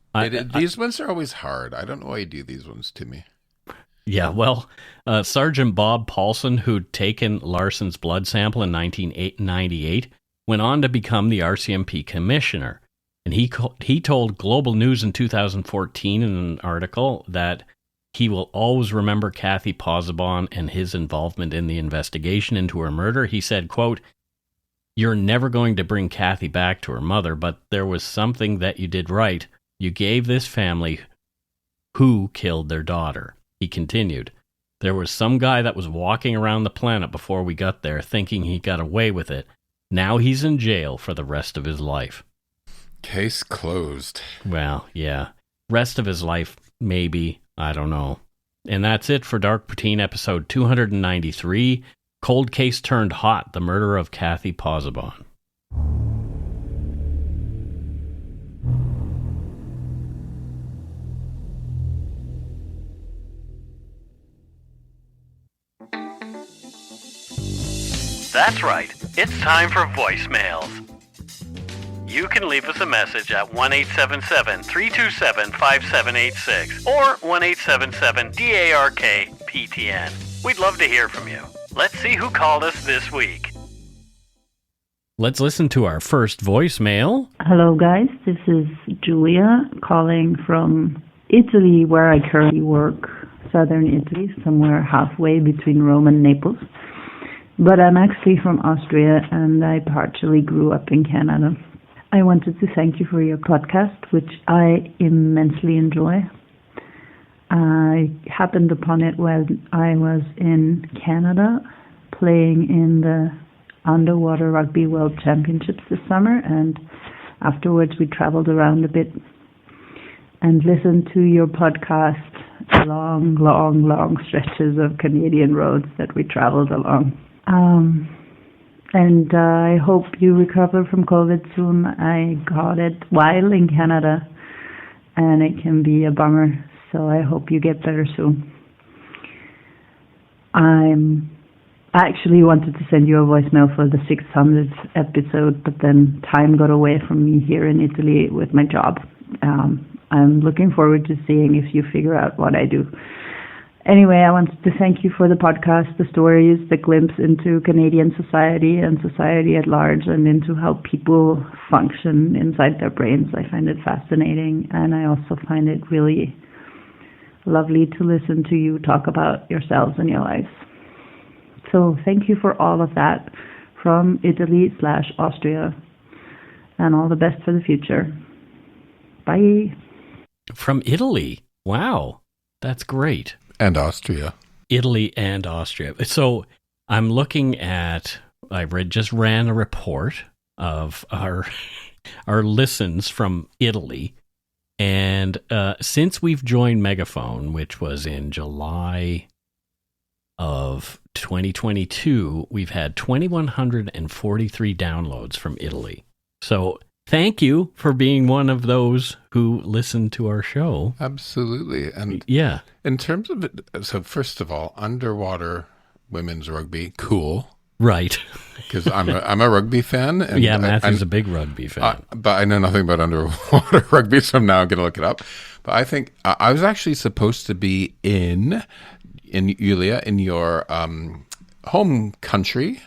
These ones are always hard. I don't know why you do these ones to me. Yeah, well, Sergeant Bob Paulson, who'd taken Larson's blood sample in 1998, went on to become the RCMP commissioner. And he told Global News in 2014 in an article that he will always remember Cathy Pozzobon and his involvement in the investigation into her murder. He said, quote, "You're never going to bring Cathy back to her mother, but there was something that you did right. You gave this family who killed their daughter." He continued, "There was some guy that was walking around the planet before we got there thinking he got away with it. Now he's in jail for the rest of his life." Case closed. Well, yeah. Rest of his life, maybe. I don't know. And that's it for Dark Poutine episode 293, Cold Case Turned Hot, the murder of Cathy Pozzobon. That's right. It's time for voicemails. You can leave us a message at 1-877-327-5786 or 1-877-DARK-PTN. We'd love to hear from you. Let's see who called us this week. Let's listen to our first voicemail. Hello, guys. This is Julia calling from Italy, where I currently work. Southern Italy, somewhere halfway between Rome and Naples. But I'm actually from Austria, and I partially grew up in Canada. I wanted to thank you for your podcast, which I immensely enjoy. I happened upon it when I was in Canada playing in the Underwater Rugby World Championships this summer, and afterwards we traveled around a bit and listened to your podcast, long stretches of Canadian roads that we traveled along. And I hope you recover from COVID soon. I got it while in Canada, and it can be a bummer, so I hope you get better soon. I actually wanted to send you a voicemail for the 600th episode, but then time got away from me here in Italy with my job. I'm looking forward to seeing if you figure out what I do. Anyway, I wanted to thank you for the podcast, the stories, the glimpse into Canadian society and society at large, and into how people function inside their brains. I find it fascinating, and I also find it really lovely to listen to you talk about yourselves and your lives. So thank you for all of that from Italy/Austria, and all the best for the future. Bye. From Italy. Wow. That's great. And Austria. Italy and Austria. So I'm looking at, just ran a report of our listens from Italy. And since we've joined Megaphone, which was in July of 2022, we've had 2,143 downloads from Italy. So thank you for being one of those who listen to our show. Absolutely. And yeah, in terms of it, so first of all, underwater women's rugby, cool. Right. Because I'm a rugby fan. And yeah, Matthew's a big rugby fan. But I know nothing about underwater rugby, so now I'm going to look it up. But I think I was actually supposed to be in Julia, in your home country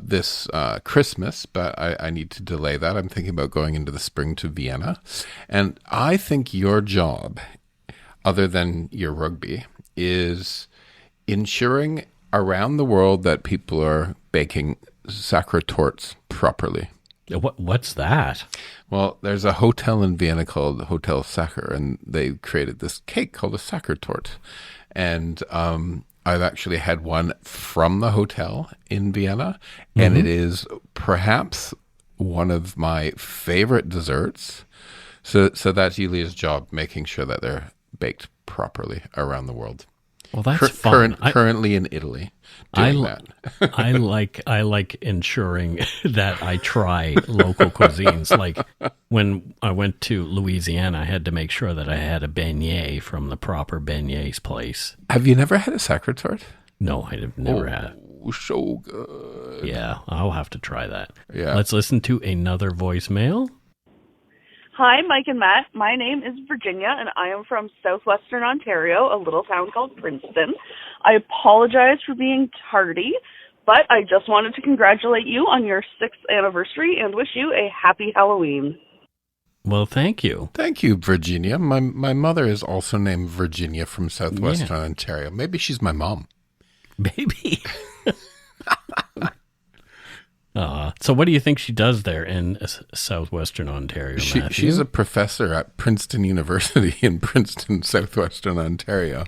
this Christmas, but I need to delay that. I'm thinking about going into the spring to Vienna. And I think your job, other than your rugby, is ensuring around the world that people are baking sacre torts properly. What's that? Well, there's a hotel in Vienna called Hotel Sacher, and they created this cake called a sacre tort. And I've actually had one from the hotel in Vienna, and it is perhaps one of my favorite desserts. So that's Julia's job, making sure that they're baked properly around the world. Well, that's fun. Currently in Italy, doing that. I like ensuring that I try local cuisines. Like when I went to Louisiana, I had to make sure that I had a beignet from the proper beignets place. Have you never had a sacre tort? No, I've never had it. So good. Yeah, I'll have to try that. Yeah. Let's listen to another voicemail. Hi, Mike and Matt. My name is Virginia, and I am from southwestern Ontario, a little town called Princeton. I apologize for being tardy, but I just wanted to congratulate you on your 6th anniversary and wish you a happy Halloween. Well, thank you. Thank you, Virginia. My mother is also named Virginia from southwestern Ontario. Maybe she's my mom. Maybe. So what do you think she does there in southwestern Ontario, Matthew? She's a professor at Princeton University in Princeton, southwestern Ontario.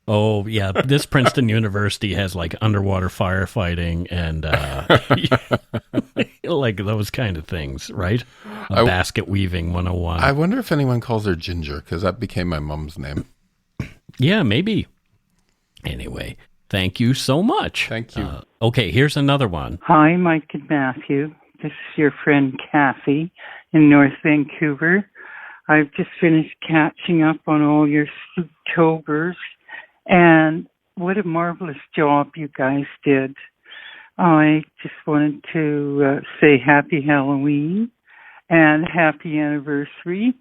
Oh, yeah. This Princeton University has like underwater firefighting and like those kind of things, right? Basket weaving 101. I wonder if anyone calls her Ginger, because that became my mom's name. Yeah, maybe. Anyway, thank you so much. Thank you. Okay, here's another one. Hi, Mike and Matthew. This is your friend Cathy in North Vancouver. I've just finished catching up on all your Spooktober's, and what a marvelous job you guys did. I just wanted to say happy Halloween and happy anniversary.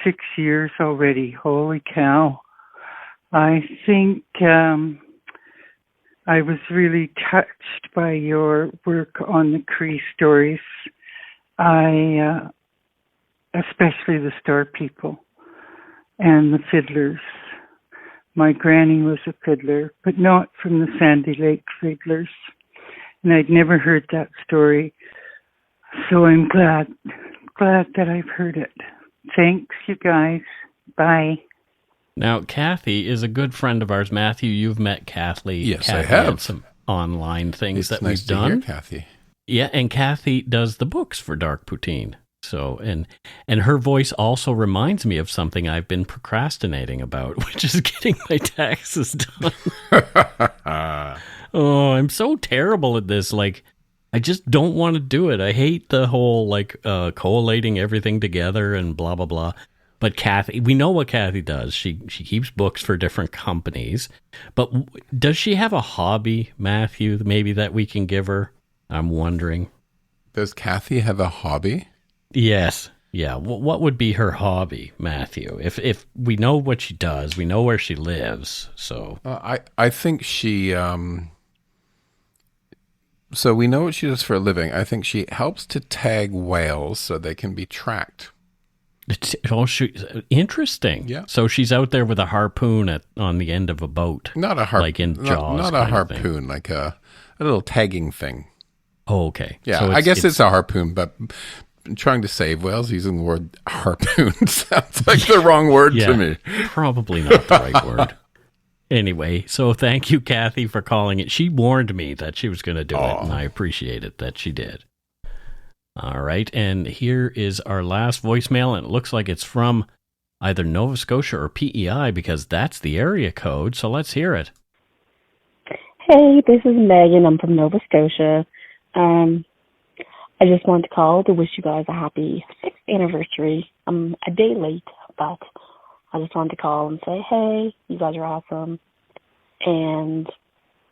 6 years already. Holy cow. I think I was really touched by your work on the Cree stories. Especially the Star People and the fiddlers. My granny was a fiddler, but not from the Sandy Lake Fiddlers. And I'd never heard that story. So I'm glad that I've heard it. Thanks, you guys. Bye. Now, Cathy is a good friend of ours. Matthew, you've met Cathy. Yes, Cathy I have. and some online things that nice we've done. To hear, Cathy. Yeah, and Cathy does the books for Dark Poutine. So, and her voice also reminds me of something I've been procrastinating about, which is getting my taxes done. Oh, I'm so terrible at this. Like, I just don't want to do it. I hate the whole, like, collating everything together and blah, blah, blah. But Cathy, we know what Cathy does. She keeps books for different companies. But does she have a hobby, Matthew, maybe that we can give her? I'm wondering. Does Cathy have a hobby? Yes. Yeah. What would be her hobby, Matthew? If we know what she does, we know where she lives. So I think she. So we know what she does for a living. I think she helps to tag whales so they can be tracked. Interesting. Yeah. So she's out there with a harpoon on the end of a boat. Not a harpoon. Like in Jaws. Not a harpoon, like a little tagging thing. Oh, okay. Yeah, so I guess it's a harpoon, but trying to save whales using the word harpoon sounds like the wrong word to me. Probably not the right word. Anyway, so thank you, Cathy, for calling it. She warned me that she was going to do it, and I appreciate it that she did. All right, and here is our last voicemail, and it looks like it's from either Nova Scotia or PEI because that's the area code, so let's hear it. Hey, this is Megan. I'm from Nova Scotia. I just wanted to call to wish you guys a happy 6th anniversary. I'm a day late, but I just wanted to call and say, hey, you guys are awesome. And,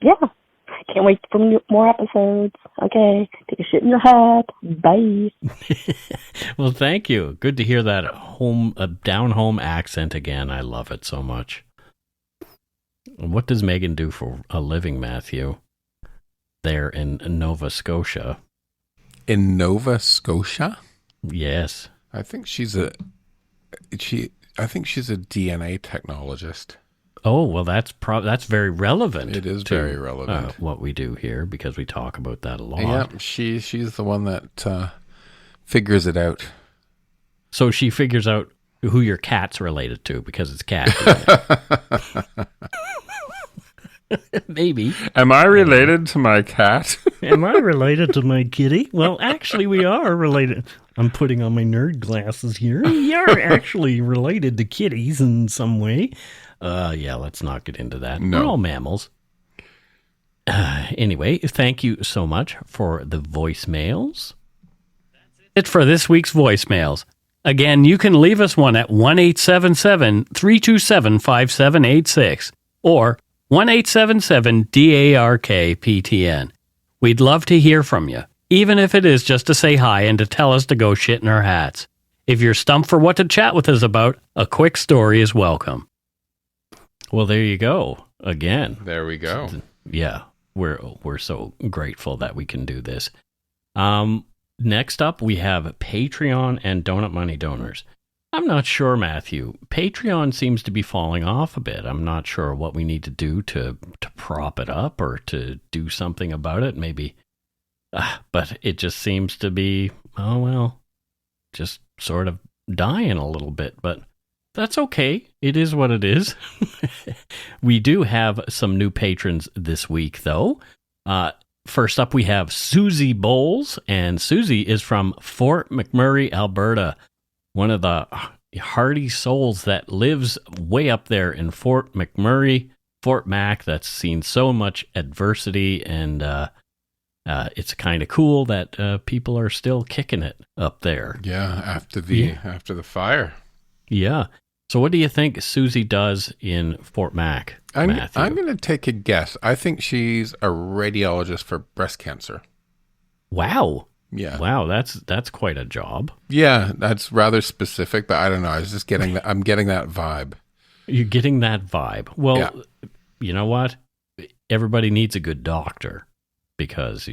yeah, I can't wait for more episodes. Okay, take a shit in your hat. Bye. Well, thank you. Good to hear that down-home accent again. I love it so much. What does Megan do for a living, Matthew? There in Nova Scotia. In Nova Scotia? Yes. I think she's a DNA technologist. Oh, well, that's very relevant. It is very relevant. What we do here, because we talk about that a lot. Yeah, she's the one that figures it out. So she figures out who your cat's related to because it's cat. Maybe. Am I related to my cat? Am I related to my kitty? Well, actually, we are related. I'm putting on my nerd glasses here. We are actually related to kitties in some way. Yeah, let's not get into that. No. We're all mammals. Anyway, thank you so much for the voicemails. That's it for this week's voicemails. Again, you can leave us one at 1-877-327-5786 or 1-877-DARK-PTN. We'd love to hear from you, even if it is just to say hi and to tell us to go shit in our hats. If you're stumped for what to chat with us about, a quick story is welcome. Well, there you go. Again. There we go. Yeah, we're so grateful that we can do this. Next up, we have Patreon and Donut Money donors. I'm not sure, Matthew. Patreon seems to be falling off a bit. I'm not sure what we need to do to prop it up or to do something about it, maybe. But it just seems to be, just sort of dying a little bit. But that's okay. It is what it is. We do have some new patrons this week, though. First up, we have Susie Bowles, and Susie is from Fort McMurray, Alberta. One of the hardy souls that lives way up there in Fort McMurray, Fort Mac, that's seen so much adversity, and it's kind of cool that people are still kicking it up there. Yeah, after the fire. Yeah. So what do you think Susie does in Fort Mac, Matthew? I'm going to take a guess. I think she's a radiologist for breast cancer. Wow. Yeah. Wow, that's quite a job. Yeah, that's rather specific, but I don't know. I was just getting that. I'm getting that vibe. You're getting that vibe. Well, yeah. You know what? Everybody needs a good doctor because,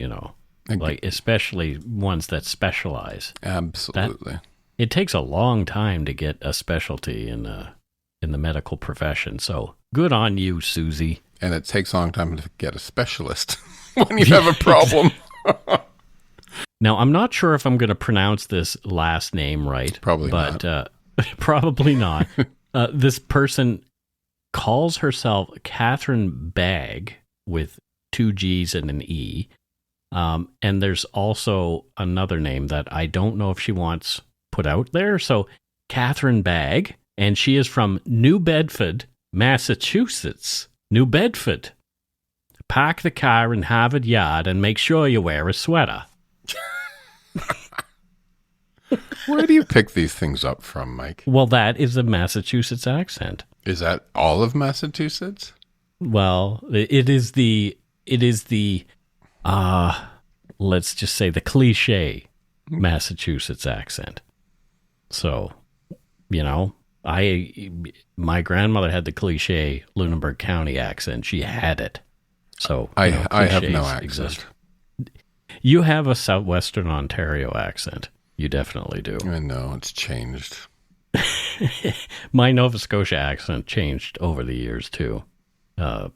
like especially ones that specialize. Absolutely. It takes a long time to get a specialty in the medical profession. So good on you, Susie. And it takes a long time to get a specialist when you have a problem. Now, I'm not sure if I'm going to pronounce this last name right. Probably not. Probably not. This person calls herself Catherine Bagg with 2 G's and an E. And there's also another name that I don't know if she wants put out there. So Catherine Bagg, and she is from New Bedford, Massachusetts. New Bedford. Park the car in Harvard Yard and make sure you wear a sweater. Where do you pick these things up from, Mike? Well, that is a Massachusetts accent. Is that all of Massachusetts? Well, it is the let's just say the cliche Massachusetts accent. So, my grandmother had the cliche Lunenburg County accent. She had it. So I have no accent. Exist. You have a Southwestern Ontario accent. You definitely do. I know, it's changed. My Nova Scotia accent changed over the years, too. But,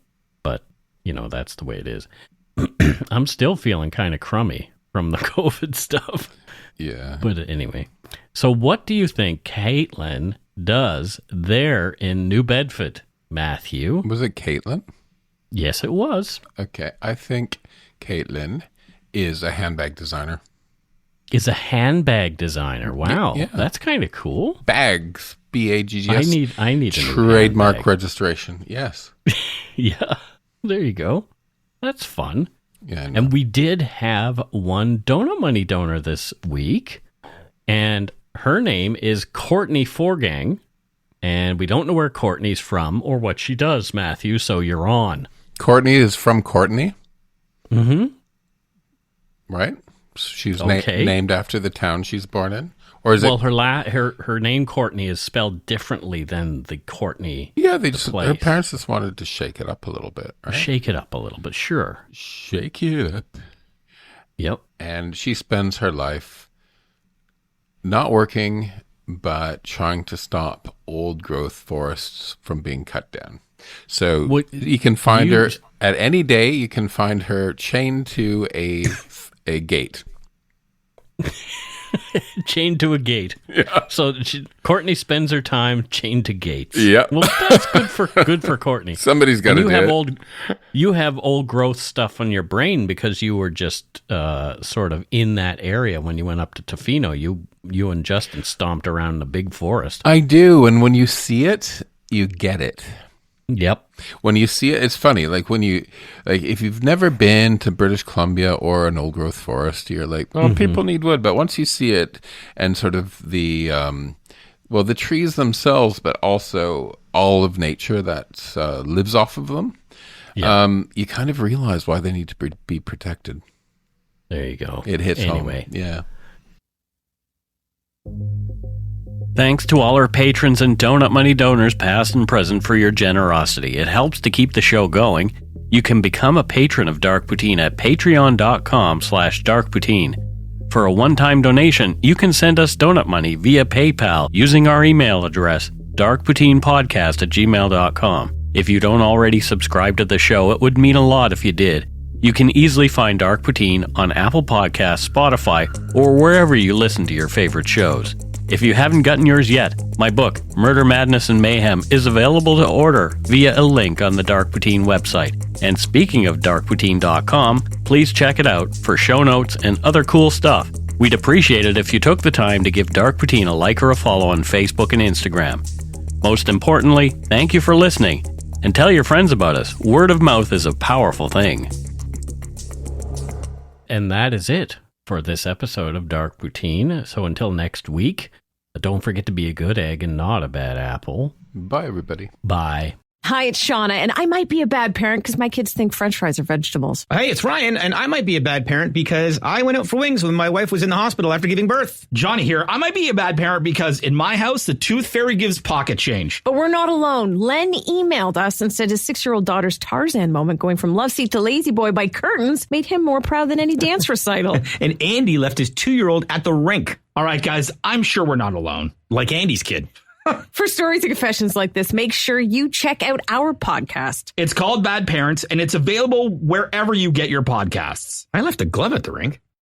that's the way it is. I'm still feeling kind of crummy from the COVID stuff. Yeah. But anyway. So what do you think Caitlin does there in New Bedford, Matthew? Was it Caitlin? Yes, it was. Okay. I think Caitlin is a handbag designer. is a handbag designer. Wow, Yeah. that's kind of cool. Bags, BAGGS. I need a new trademark handbag. registration. Yes. Yeah, there you go. That's fun. Yeah, I know. And we did have one Donut Money donor this week, and her name is Courtney Forgang, and we don't know where Courtney's from or what she does, Matthew, so you're on. Courtney is from Courtney. Mm-hmm. Right? She's Okay. named after the town she's born in? Or is Well, it? her name Courtney is spelled differently than the Courtney. Yeah, her place. parents just wanted to shake it up a little bit, right? Shake it up a little bit, sure. Shake it up. Yep. And she spends her life not working, but trying to stop old growth forests from being cut down. So you can find her at any day. You can find her chained to a gate. Chained to a gate. Yeah. So Courtney spends her time chained to gates. Yeah. Well, that's good for Courtney. Somebody's got to do it. You have old growth stuff on your brain because you were just sort of in that area when you went up to Tofino. You and Justin stomped around the big forest. I do, and when you see it, you get it. Yep. When you see it, it's funny. If you've never been to British Columbia or an old growth forest, you're like, oh, people need wood. But once you see it and sort of the trees themselves, but also all of nature that lives off of them, you kind of realize why they need to be protected. There you go. It hits anyway. home. Yeah. Thanks to all our patrons and Donut Money donors, past and present, for your generosity. It helps to keep the show going. You can become a patron of Dark Poutine at patreon.com/darkpoutine. For a one-time donation, you can send us donut money via PayPal using our email address, darkpoutinepodcast@gmail.com. If you don't already subscribe to the show, it would mean a lot if you did. You can easily find Dark Poutine on Apple Podcasts, Spotify, or wherever you listen to your favorite shows. If you haven't gotten yours yet, my book, Murder, Madness, and Mayhem, is available to order via a link on the Dark Poutine website. And speaking of darkpoutine.com, please check it out for show notes and other cool stuff. We'd appreciate it if you took the time to give Dark Poutine a like or a follow on Facebook and Instagram. Most importantly, thank you for listening, and tell your friends about us. Word of mouth is a powerful thing. And that is it for this episode of Dark Poutine. So until next week, don't forget to be a good egg and not a bad apple. Bye, everybody. Bye. Hi, it's Shauna, and I might be a bad parent because my kids think French fries are vegetables. Hey, it's Ryan, and I might be a bad parent because I went out for wings when my wife was in the hospital after giving birth. Johnny here. I might be a bad parent because in my house, the tooth fairy gives pocket change. But we're not alone. Len emailed us and said his 6-year-old daughter's Tarzan moment going from love seat to lazy boy by curtains made him more proud than any dance recital. And Andy left his 2-year-old at the rink. All right, guys, I'm sure we're not alone. Like Andy's kid. For stories and confessions like this, make sure you check out our podcast. It's called Bad Parents, and it's available wherever you get your podcasts. I left a glove at the rink.